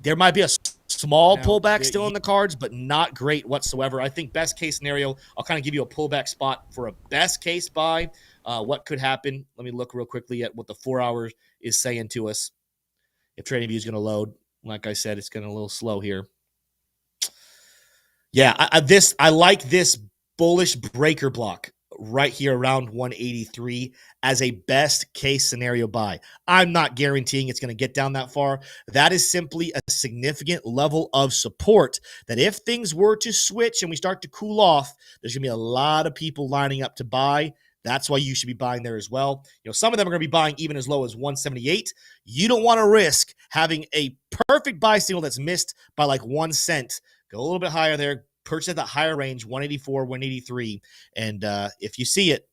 there might be a small pullback still in the cards, but not great whatsoever. I think best case scenario, I'll kind of give you a pullback spot for a best case buy. What could happen? Let me look real quickly at what the 4 hours is saying to us. If TradingView is going to load, like I said, it's going a little slow here. Yeah, I like this bullish breaker block right here around 183 as a best case scenario buy. I'm not guaranteeing it's going to get down that far. That is simply a significant level of support that if things were to switch and we start to cool off, there's going to be a lot of people lining up to buy. That's why you should be buying there as well. You know, some of them are going to be buying even as low as 178. You don't want to risk having a perfect buy signal that's missed by like 1 cent. Go a little bit higher there. Purchase at that higher range, 184, 183. And if you see it,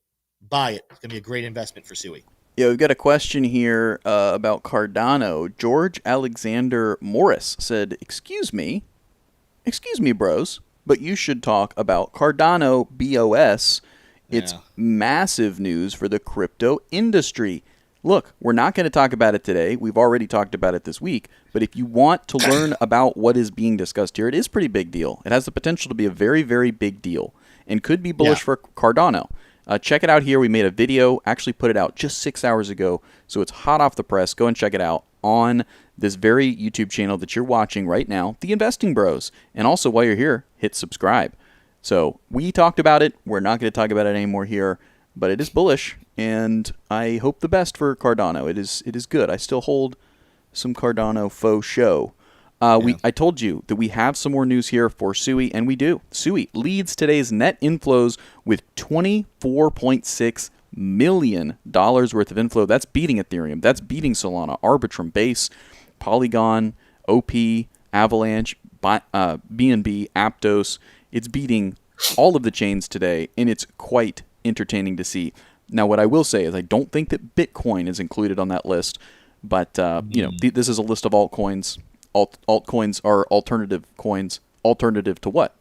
buy it. It's going to be a great investment for SUI. Yeah, we've got a question here about Cardano. George Alexander Morris said, excuse me, bros, but you should talk about Cardano BOS. It's massive news for the crypto industry. Look, we're not going to talk about it today. We've already talked about it this week. But if you want to learn about what is being discussed here, it is a pretty big deal. It has the potential to be a very, very big deal and could be bullish for Cardano. Check it out here. We made a video, actually put it out just 6 hours ago. So it's hot off the press. Go and check it out on this very YouTube channel that you're watching right now, The Investing Bros. And also, while you're here, hit subscribe. So we talked about it. We're not going to talk about it anymore here. But it is bullish, and I hope the best for Cardano. It is good. I still hold some Cardano faux show. I told you that we have some more news here for SUI, and we do. SUI leads today's net inflows with $24.6 million worth of inflow. That's beating Ethereum. That's beating Solana, Arbitrum, Base, Polygon, OP, Avalanche, BNB, Aptos. It's beating all of the chains today, and it's quite entertaining to see. Now, what I will say is I don't think that Bitcoin is included on that list, but this is a list of altcoins. Altcoins are alternative coins. Alternative to what?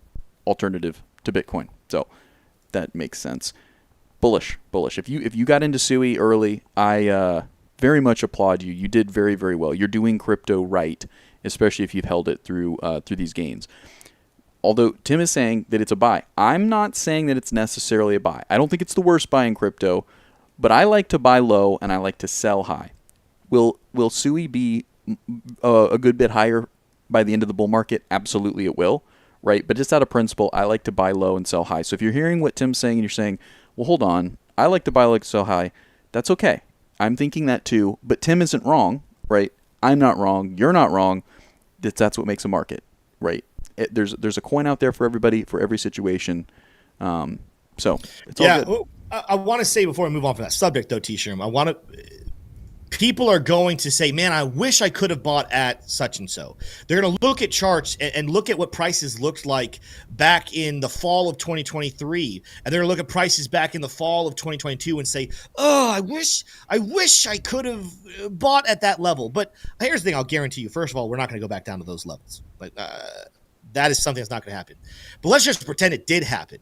Alternative to Bitcoin. So that makes sense. Bullish. If you got into SUI early, I very much applaud you. You did very, very well. You're doing crypto right, especially if you've held it through these gains. Although Tim is saying that it's a buy. I'm not saying that it's necessarily a buy. I don't think it's the worst buy in crypto, but I like to buy low and I like to sell high. Will SUI be a good bit higher by the end of the bull market? Absolutely it will, right? But just out of principle, I like to buy low and sell high. So if you're hearing what Tim's saying and you're saying, well, hold on, I like to buy low and sell high, that's okay. I'm thinking that too, but Tim isn't wrong, right? I'm not wrong. You're not wrong. That's what makes a market, right? There's a coin out there for everybody, for every situation. So it's all good. I want to say before I move on from that subject, though, T-Shirt, people are going to say, man, I wish I could have bought at such and so. They're going to look at charts and look at what prices looked like back in the fall of 2023. And they're going to look at prices back in the fall of 2022 and say, oh, I wish I could have bought at that level. But here's the thing I'll guarantee you. First of all, we're not going to go back down to those levels. But that is something that's not going to happen. But let's just pretend it did happen.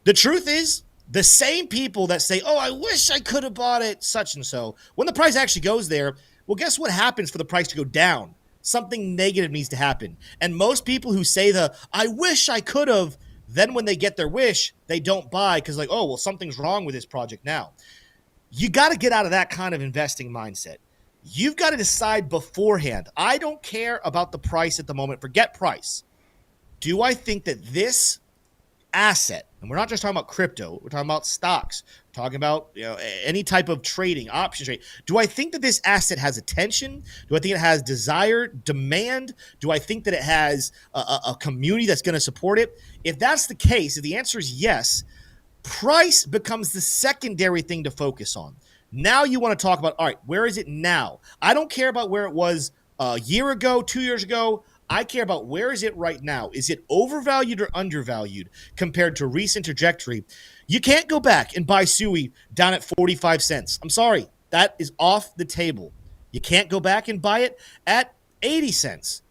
The truth is, the same people that say, oh, I wish I could have bought it such and so, when the price actually goes there, well, guess what happens for the price to go down? Something negative needs to happen. And most people who say I wish I could have, then when they get their wish, they don't buy because like, oh, well, something's wrong with this project now. You got to get out of that kind of investing mindset. You've got to decide beforehand. I don't care about the price at the moment. Forget price. Do I think that this asset, and we're not just talking about crypto, we're talking about stocks, we're talking about any type of trading, option trade. Do I think that this asset has attention? Do I think it has desire, demand? Do I think that it has a community that's going to support it? If that's the case, if the answer is yes, price becomes the secondary thing to focus on. Now you want to talk about, all right, where is it now? I don't care about where it was a year ago, 2 years ago. I care about where is it right now. Is it overvalued or undervalued compared to recent trajectory? You can't go back and buy SUI down at 45 cents. I'm sorry. That is off the table. You can't go back and buy it at 80 cents.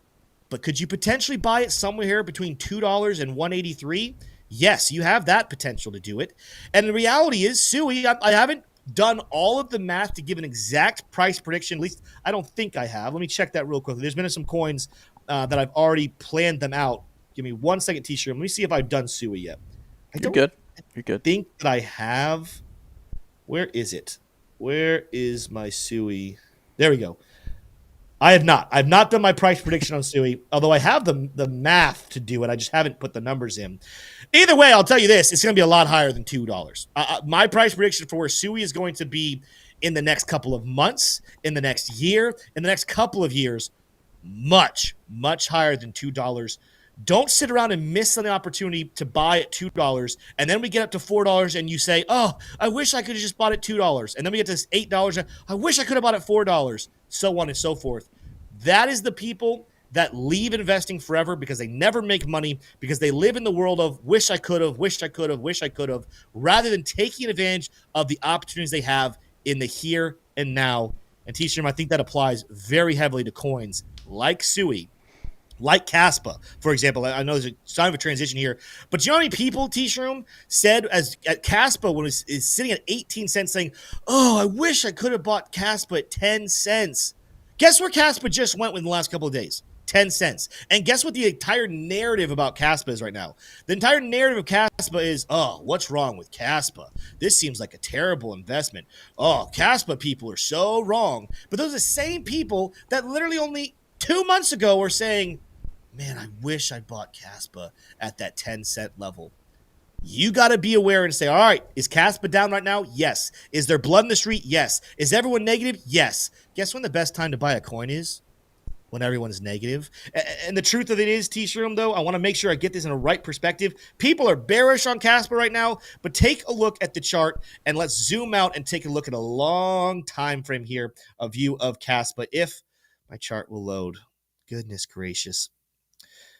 But could you potentially buy it somewhere here between $2 and $1.83? Yes, you have that potential to do it. And the reality is, SUI, I haven't done all of the math to give an exact price prediction. At least I don't think I have. Let me check that real quickly. There's been some coins that I've already planned them out. Give me 1 second, T-Shirt. Let me see if I've done SUI yet. You're good. Think that I have. Where is it? Where is my SUI? There we go. I have not. I've not done my price prediction on SUI, although I have the math to do it. I just haven't put the numbers in. Either way, I'll tell you this. It's going to be a lot higher than $2. My price prediction for where SUI is going to be in the next couple of months, in the next year, in the next couple of years, much, much higher than $2. Don't sit around and miss an opportunity to buy at $2, and then we get up to $4, and you say, oh, I wish I could have just bought at $2. And then we get to $8. I wish I could have bought at $4, so on and so forth. That is the people that leave investing forever because they never make money, because they live in the world of wish I could have, wish I could have, wish I could have, rather than taking advantage of the opportunities they have in the here and now. And T-Shirt, I think that applies very heavily to coins like SUI, like Caspa, for example. I know there's a sign of a transition here, but you know how many people, T-Shroom, said at Caspa when it is sitting at 18 cents saying, oh, I wish I could have bought Caspa at 10 cents. Guess where Caspa just went in the last couple of days? 10 cents. And guess what the entire narrative about Caspa is right now? The entire narrative of Caspa is, oh, what's wrong with Caspa? This seems like a terrible investment. Oh, Caspa people are so wrong. But those are the same people that literally only 2 months ago were saying, man, I wish I bought Caspa at that 10-cent level. You got to be aware and say, all right, is Caspa down right now? Yes. Is there blood in the street? Yes. Is everyone negative? Yes. Guess when the best time to buy a coin is? When everyone's negative. And the truth of it is, T-Shirt, though, I want to make sure I get this in a right perspective. People are bearish on Caspa right now, but take a look at the chart and let's zoom out and take a look at a long time frame here, a view of Caspa. If my chart will load. Goodness gracious.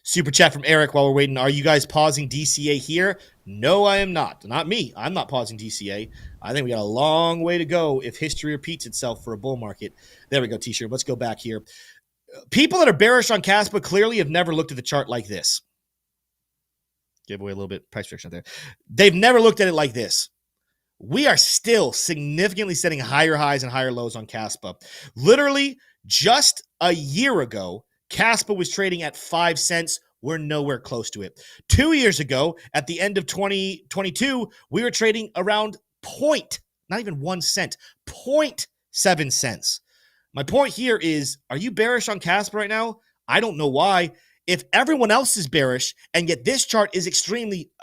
Super chat from Eric while we're waiting. Are you guys pausing DCA here? No, I am not. Not me. I'm not pausing DCA. I think we got a long way to go if history repeats itself for a bull market. There we go, T-shirt. Let's go back here. People that are bearish on Caspa clearly have never looked at the chart like this. Give away a little bit price friction there. They've never looked at it like this. We are still significantly setting higher highs and higher lows on Caspa. Literally, just a year ago, Caspa was trading at 5 cents. We're nowhere close to it. 2 years ago, at the end of 2022, we were trading around not even 1 cent, 0.7 cents. My point here is, are you bearish on Caspa right now? I don't know why. If everyone else is bearish, and yet this chart is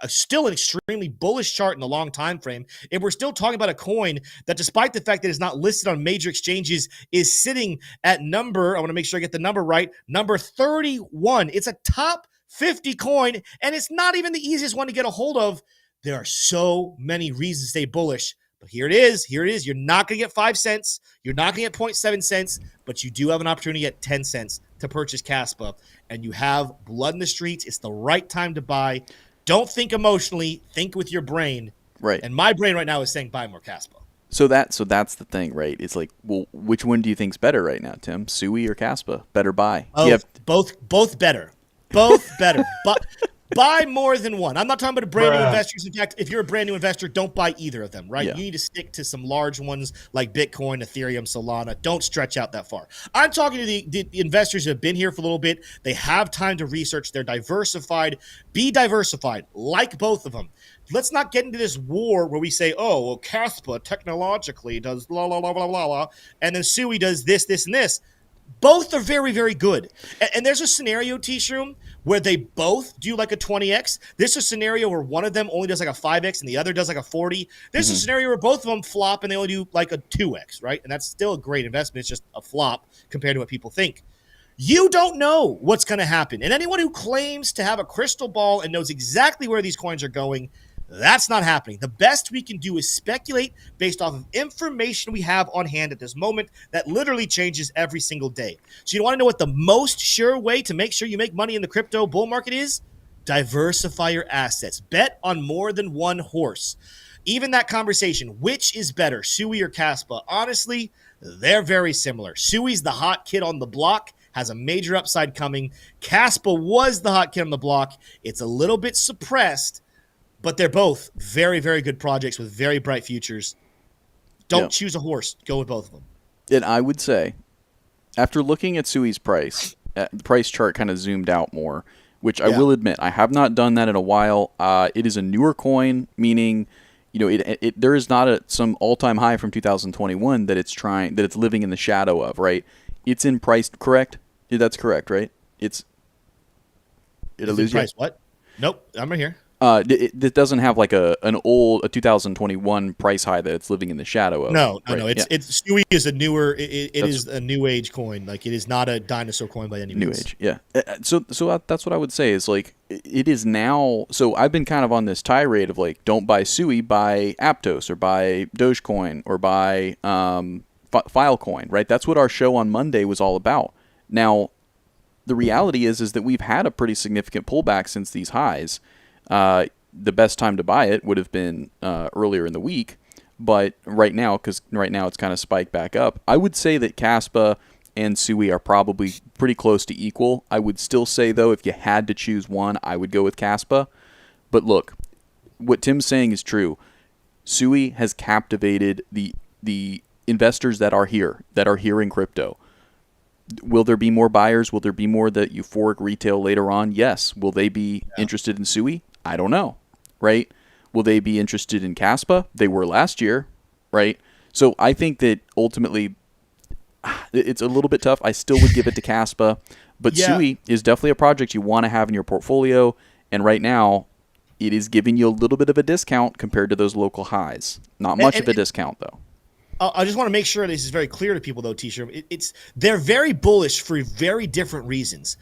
still an extremely bullish chart in the long time frame, if we're still talking about a coin that, despite the fact that it's not listed on major exchanges, is sitting at I want to make sure I get the number right, number 31. It's a top 50 coin, and it's not even the easiest one to get a hold of. There are so many reasons to stay bullish. But here it is. You're not going to get 5 cents. You're not going to get 0.7 cents, but you do have an opportunity at 10 cents to purchase Caspa, and you have blood in the streets. It's the right time to buy. Don't think emotionally. Think with your brain. Right. And my brain right now is saying buy more Caspa. So that's the thing, right? It's like, well, which one do you think's better right now, Tim? SUI or Caspa? Better buy. Both better. Both better. But buy more than one. I'm not talking about brand new investors. In fact, if you're a brand new investor, don't buy either of them, right? Yeah. You need to stick to some large ones like Bitcoin, Ethereum, Solana. Don't stretch out that far. I'm talking to the investors who have been here for a little bit. They have time to research. They're diversified. Be diversified, like both of them. Let's not get into this war where we say, oh, well, Caspa technologically does blah, blah, blah, blah, blah, blah, and then SUI does this, this, and this. Both are very, very good. And there's a scenario, T-Shroom, where they both do like a 20x. There's a scenario where one of them only does like a 5x and the other does like a 40. There's a scenario where both of them flop and they only do like a 2x, right? And that's still a great investment. It's just a flop compared to what people think. You don't know what's going to happen. And anyone who claims to have a crystal ball and knows exactly where these coins are going, that's not happening. The best we can do is speculate based off of information we have on hand at this moment that literally changes every single day. So you want to know what the most sure way to make sure you make money in the crypto bull market is? Diversify your assets. Bet on more than one horse. Even that conversation, which is better, SUI or Caspa? Honestly, they're very similar. SUI's the hot kid on the block, has a major upside coming. Caspa was the hot kid on the block. It's a little bit suppressed, but they're both very, very good projects with very bright futures. Don't choose a horse. Go with both of them. And I would say, after looking at SUI's price, the price chart kind of zoomed out more, which I will admit, I have not done that in a while. It is a newer coin, meaning, there is not some all-time high from 2021 that it's living in the shadow of, right? It's in price, correct? Yeah, that's correct, right? Did I lose you? Price what? Nope, I'm right here. It doesn't have like a 2021 price high that it's living in the shadow of. No. It's SUI is a newer. It is a new age coin. Like, it is not a dinosaur coin by any means. New age, yeah. So that's what I would say is, like, it is now. So I've been kind of on this tirade of, like, don't buy SUI, buy Aptos or buy Dogecoin or buy Filecoin, right? That's what our show on Monday was all about. Now, the reality is that we've had a pretty significant pullback since these highs. The best time to buy it would have been earlier in the week, but right now it's kind of spiked back up. I would say that Caspa and SUI are probably pretty close to equal. I would still say, though, if you had to choose one, I would go with Caspa. But look, what Tim's saying is true. SUI has captivated the investors that are here in crypto. Will there be more buyers? Will there be more that euphoric retail later on? Yes. Will they be interested in SUI? I don't know, right? Will they be interested in Caspa? They were last year, right? So I think that ultimately it's a little bit tough. I still would give it to Caspa, but SUI is definitely a project you want to have in your portfolio, and right now it is giving you a little bit of a discount compared to those local highs. Not much of a discount, though. I just want to make sure this is very clear to people, though, T-shirt. They're very bullish for very different reasons.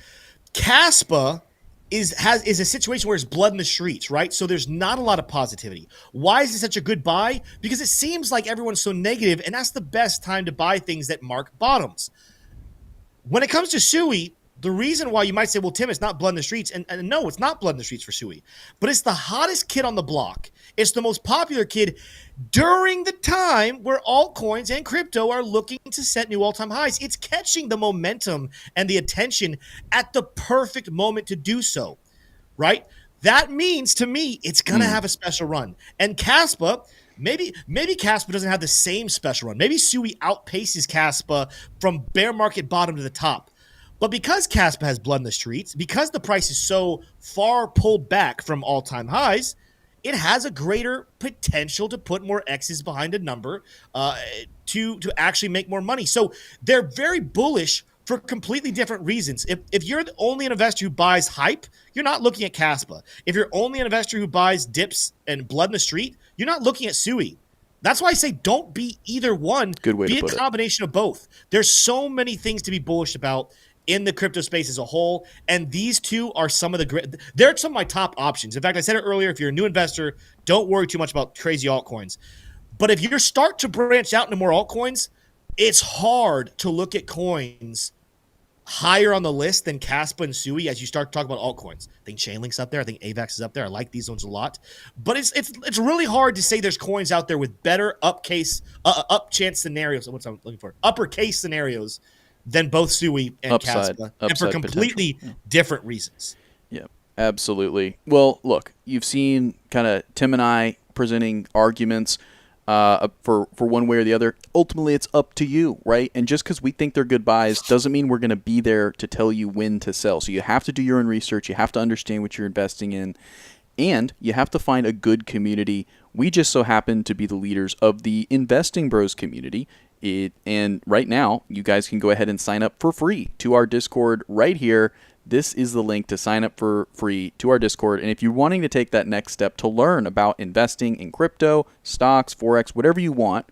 Caspa is a situation where it's blood in the streets, right? So there's not a lot of positivity. Why is it such a good buy? Because it seems like everyone's so negative, and that's the best time to buy things that mark bottoms. When it comes to SUI, The reason why you might say, well, Tim, it's not blood in the streets. And no, it's not blood in the streets for SUI. But it's the hottest kid on the block. It's the most popular kid during the time where altcoins and crypto are looking to set new all-time highs. It's catching the momentum and the attention at the perfect moment to do so, right? That means, to me, it's going to have a special run. And Caspa, maybe Caspa doesn't have the same special run. Maybe SUI outpaces Caspa from bear market bottom to the top. But because Caspa has blood in the streets, because the price is so far pulled back from all-time highs, it has a greater potential to put more X's behind a number to actually make more money. So they're very bullish for completely different reasons. If you're only an investor who buys hype, you're not looking at Caspa. If you're only an investor who buys dips and blood in the street, you're not looking at SUI. That's why I say don't be either one. Good way to put it. Be a combination of both. There's so many things to be bullish about in the crypto space as a whole, and these two are some of the great. They're some of my top options. In fact, I said it earlier, if you're a new investor, don't worry too much about crazy altcoins. But if you start to branch out into more altcoins, it's hard to look at coins higher on the list than Caspa and SUI as you start to talk about altcoins. I think Chainlink's up there. I think AVAX is up there. I like these ones a lot. But it's really hard to say there's coins out there with better upcase scenarios. What's I'm looking for? Uppercase scenarios than both SUI and Caspa, and for completely different reasons. Yeah, absolutely. Well, look, you've seen kind of Tim and I presenting arguments for one way or the other. Ultimately, it's up to you, right? And just because we think they're good buys doesn't mean we're going to be there to tell you when to sell. So you have to do your own research. You have to understand what you're investing in. And you have to find a good community. We just so happen to be the leaders of the Investing Bros community. And right now, you guys can go ahead and sign up for free to our Discord right here. This is the link to sign up for free to our Discord. And if you're wanting to take that next step to learn about investing in crypto, stocks, Forex, whatever you want,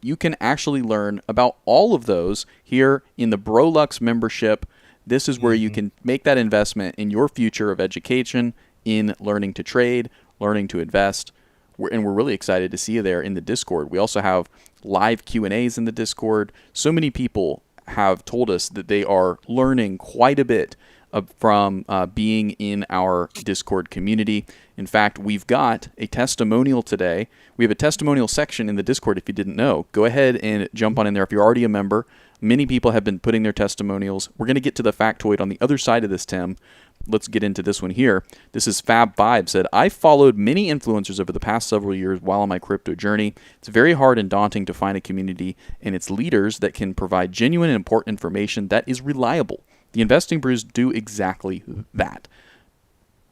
you can actually learn about all of those here in the BroLux membership. This is where you can make that investment in your future of education, in learning to trade, learning to invest. And we're really excited to see you there in the Discord. We also have live Q&As in the Discord. So many people have told us that they are learning quite a bit from being in our Discord community. In fact, we've got a testimonial today. We have a testimonial section in the Discord if you didn't know. Go ahead and jump on in there if you're already a member. Many people have been putting their testimonials. We're going to get to the factoid on the other side of this, Tim. Let's get into this one here. This is Fab5 said, I followed many influencers over the past several years while on my crypto journey. It's very hard and daunting to find a community and its leaders that can provide genuine and important information that is reliable. The Investing Brews do exactly that.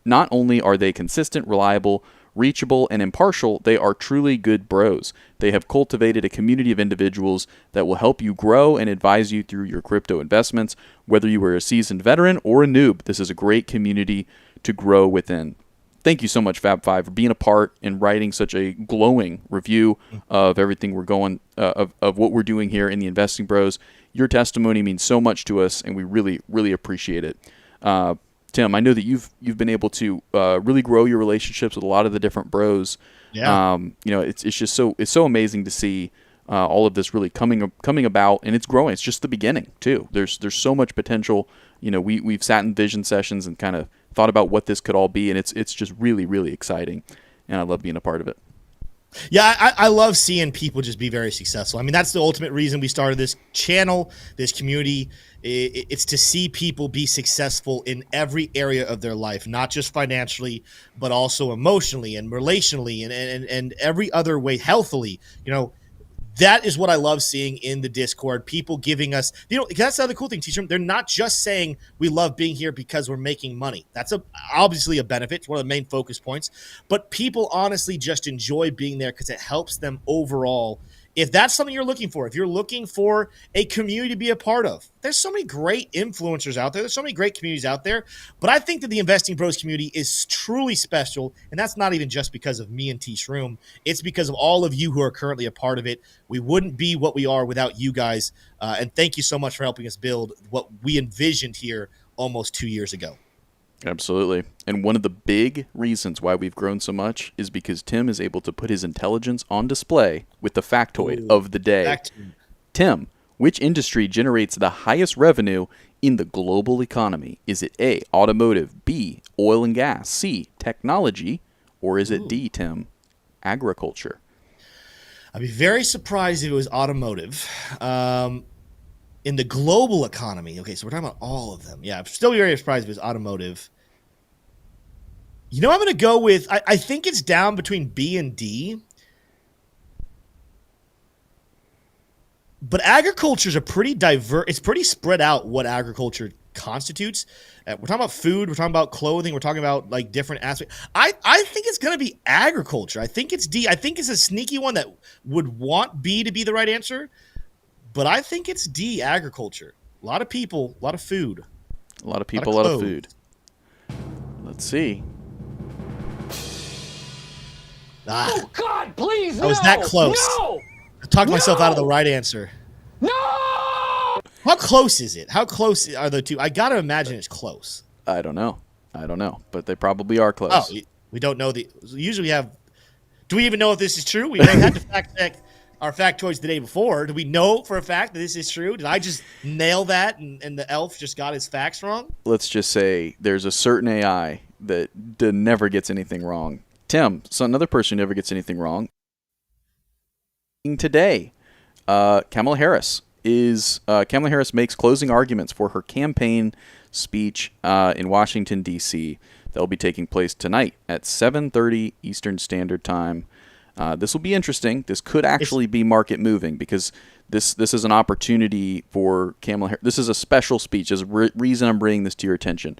Not only are they consistent, reliable, reachable, and impartial, they are truly good bros. They have cultivated a community of individuals that will help you grow and advise you through your crypto investments. Whether you are a seasoned veteran or a noob, this is a great community to grow within. Thank you so much, Fab5, for being a part and writing such a glowing review of everything we're going, of what we're doing here in the Investing Bros. Your testimony means so much to us, and we really, really appreciate it. Tim, I know that you've been able to really grow your relationships with a lot of the different bros. Yeah. It's just so amazing to see all of this really coming about, and it's growing. It's just the beginning too. There's so much potential. We've sat in vision sessions and kind of thought about what this could all be, and it's just really, really exciting, and I love being a part of it. Yeah, I love seeing people just be very successful. I mean, that's the ultimate reason we started this channel, this community. It's to see people be successful in every area of their life, not just financially, but also emotionally and relationally and every other way, healthily. That is what I love seeing in the Discord. People giving us, that's the other cool thing, T-Shirt. They're not just saying we love being here because we're making money. That's obviously a benefit. It's one of the main focus points. But people honestly just enjoy being there because it helps them overall. If that's something you're looking for, if you're looking for a community to be a part of, there's so many great influencers out there. There's so many great communities out there. But I think that the Investing Bros community is truly special. And that's not even just because of me and T Shroom. It's because of all of you who are currently a part of it. We wouldn't be what we are without you guys. And thank you so much for helping us build what we envisioned here almost 2 years ago. Absolutely. And one of the big reasons why we've grown so much is because Tim is able to put his intelligence on display with the factoid of the day. Tim, Which industry generates the highest revenue in the global economy? Is it A, automotive, B, oil and gas, C, technology, or is it D, Tim, agriculture? I'd be very surprised if it was automotive. In the global economy, okay, so we're talking about all of them. Yeah, I'd still be very surprised if it was automotive. You know, I'm going to go with, I think it's down between B and D. But agriculture is a pretty diverse, it's pretty spread out what agriculture constitutes. We're talking about food, we're talking about clothing, we're talking about like different aspects. I think it's going to be agriculture. I think it's D. I think it's a sneaky one that would want B to be the right answer. But I think it's D, agriculture. A lot of people, a lot of food. A lot of people, a lot of food. Let's see. Oh, God, please, I was that close. No! I talked myself out of the right answer. No! How close is it? How close are the two? I got to imagine it's close. I don't know, but they probably are close. Oh, we don't know the. Usually we have. Do we even know if this is true? We had to fact check our factoids the day before. Do we know for a fact that this is true? Did I just nail that and the elf just got his facts wrong? Let's just say there's a certain AI that never gets anything wrong. Tim, so another person who never gets anything wrong. Today, Kamala Harris makes closing arguments for her campaign speech in Washington, D.C. that will be taking place tonight at 7:30 Eastern Standard Time. This will be interesting. This could actually be market moving because this is an opportunity for Kamala Harris. This is a special speech. There's a reason I'm bringing this to your attention.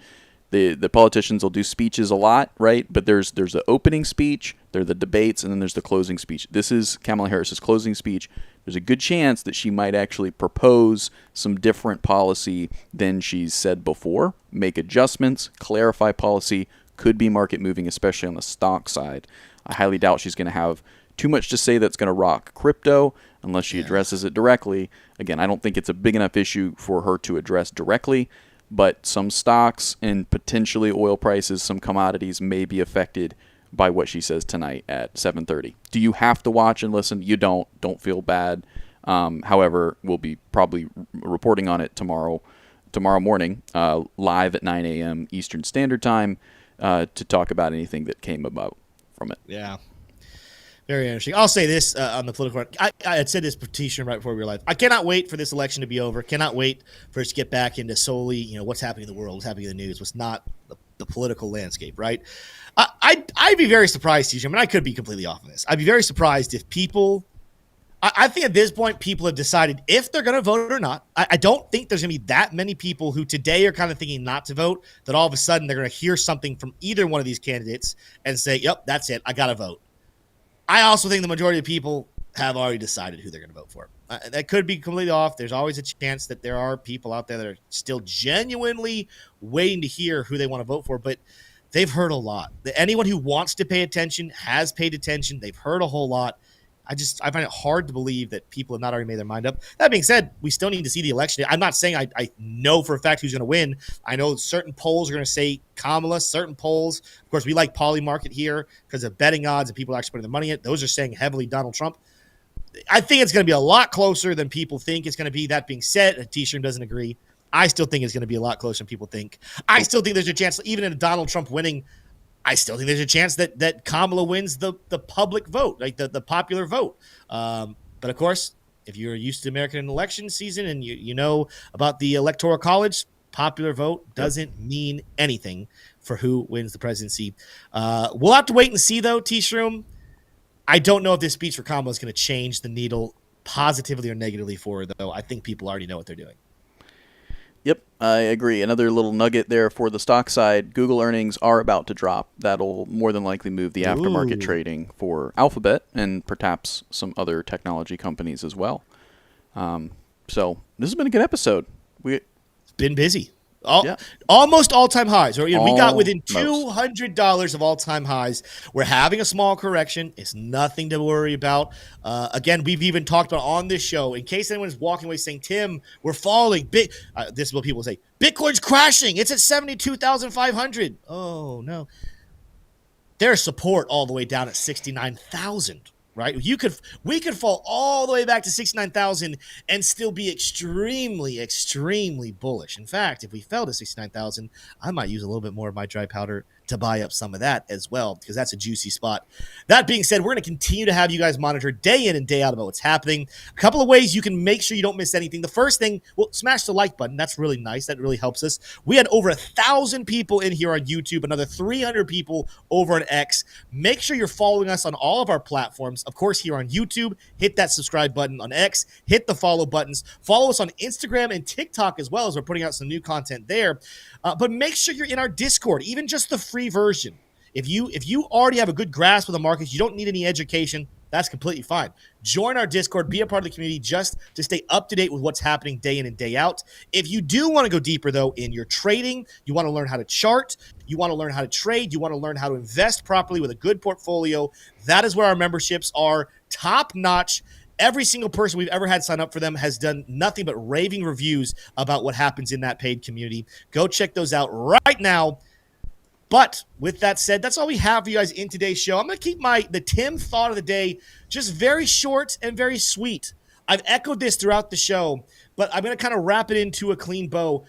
The politicians will do speeches a lot, right? But there's the opening speech, there's the debates, and then there's the closing speech. This is Kamala Harris's closing speech. There's a good chance that she might actually propose some different policy than she's said before, make adjustments, clarify policy, could be market moving, especially on the stock side. I highly doubt she's going to have too much to say that's going to rock crypto unless she addresses it directly. Again, I don't think it's a big enough issue for her to address directly. But some stocks and potentially oil prices, some commodities may be affected by what she says tonight at 7:30. Do you have to watch and listen? You don't. Don't feel bad. However, we'll be probably reporting on it tomorrow morning, live at 9 a.m. Eastern Standard Time, to talk about anything that came about from it. Yeah. Very interesting. I'll say this on the political front. I had said this petition right before we were live. I cannot wait for this election to be over. Cannot wait for us to get back into solely, what's happening in the world, what's happening in the news, what's not the political landscape, right? I'd be very surprised, TJ. I mean, I could be completely off of this. I'd be very surprised if people – I think at this point people have decided if they're going to vote or not. I don't think there's going to be that many people who today are kind of thinking not to vote that all of a sudden they're going to hear something from either one of these candidates and say, yep, that's it. I got to vote. I also think the majority of people have already decided who they're going to vote for. That could be completely off. There's always a chance that there are people out there that are still genuinely waiting to hear who they want to vote for, but they've heard a lot. Anyone who wants to pay attention has paid attention. They've heard a whole lot. I find it hard to believe that people have not already made their mind up. That being said, we still need to see the election. I'm not saying I know for a fact who's going to win. I know certain polls are going to say Kamala, certain polls. Of course, we like poly market here because of betting odds and people actually putting their money in it. Those are saying heavily Donald Trump. I think it's going to be a lot closer than people think it's going to be. That being said, a T-shirt doesn't agree. I still think it's going to be a lot closer than people think. I still think there's a chance, even in Donald Trump winning, I still think there's a chance that Kamala wins the public vote, like the popular vote. But of course, if you're used to American election season and you know about the Electoral College, popular vote doesn't mean anything for who wins the presidency. We'll have to wait and see, though, T-Shroom. I don't know if this speech for Kamala is going to change the needle positively or negatively for her, though. I think people already know what they're doing. Yep, I agree. Another little nugget there for the stock side. Google earnings are about to drop. That'll more than likely move the aftermarket trading for Alphabet and perhaps some other technology companies as well. So this has been a good episode. It's been busy. Almost all-time highs. We got within $200 of all-time highs. We're having a small correction. It's nothing to worry about. Again, we've even talked about on this show, in case anyone's walking away saying, Tim, we're falling. This is what people say. Bitcoin's crashing. It's at 72,500. Oh, no. There's support all the way down at 69,000. right? We could fall all the way back to 69,000 and still be extremely bullish. In fact, if we fell to 69,000, I might use a little bit more of my dry powder to buy up some of that as well, because that's a juicy spot. That being said, we're going to continue to have you guys monitor day in and day out about what's happening. A couple of ways you can make sure you don't miss anything. The first thing, well, smash the like button. That's really nice. That really helps us. We had over 1,000 people in here on YouTube, another 300 people over on X. Make sure you're following us on all of our platforms. Of course, here on YouTube, hit that subscribe button. On X, hit the follow buttons. Follow us on Instagram and TikTok as well, as we're putting out some new content there. But make sure you're in our Discord, even just the free version. If you already have a good grasp of the markets, you don't need any education, that's completely fine. Join our Discord, be a part of the community just to stay up to date with what's happening day in and day out. If you do want to go deeper, though, in your trading, you want to learn how to chart, you want to learn how to trade, you want to learn how to invest properly with a good portfolio, that is where our memberships are top notch. Every single person we've ever had sign up for them has done nothing but raving reviews about what happens in that paid community. Go check those out right now. But with that said, that's all we have for you guys in today's show. I'm going to keep the Tim thought of the day just very short and very sweet. I've echoed this throughout the show, but I'm going to kind of wrap it into a clean bow.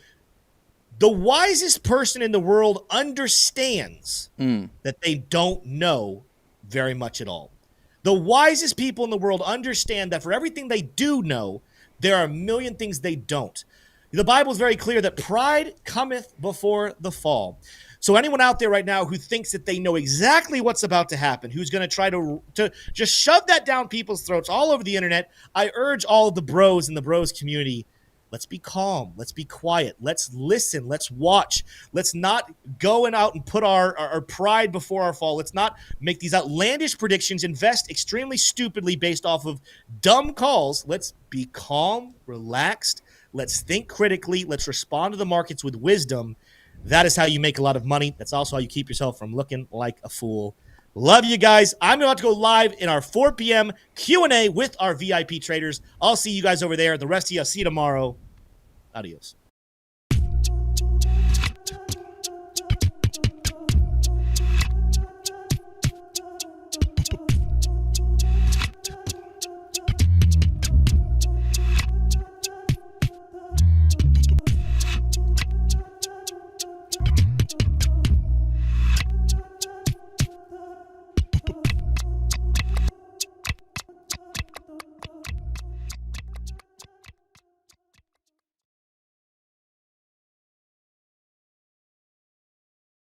The wisest person in the world understands that they don't know very much at all. The wisest people in the world understand that for everything they do know, there are a million things they don't. The Bible is very clear that pride cometh before the fall. So anyone out there right now who thinks that they know exactly what's about to happen, who's going to try to just shove that down people's throats all over the internet, I urge all of the bros in the bros community, let's be calm. Let's be quiet. Let's listen. Let's watch. Let's not go out and put our pride before our fall. Let's not make these outlandish predictions, invest extremely stupidly based off of dumb calls. Let's be calm, relaxed. Let's think critically. Let's respond to the markets with wisdom. That is how you make a lot of money. That's also how you keep yourself from looking like a fool. Love you guys. I'm about to go live in our 4 p.m. Q&A with our VIP traders. I'll see you guys over there. The rest of you, I'll see you tomorrow. Adios.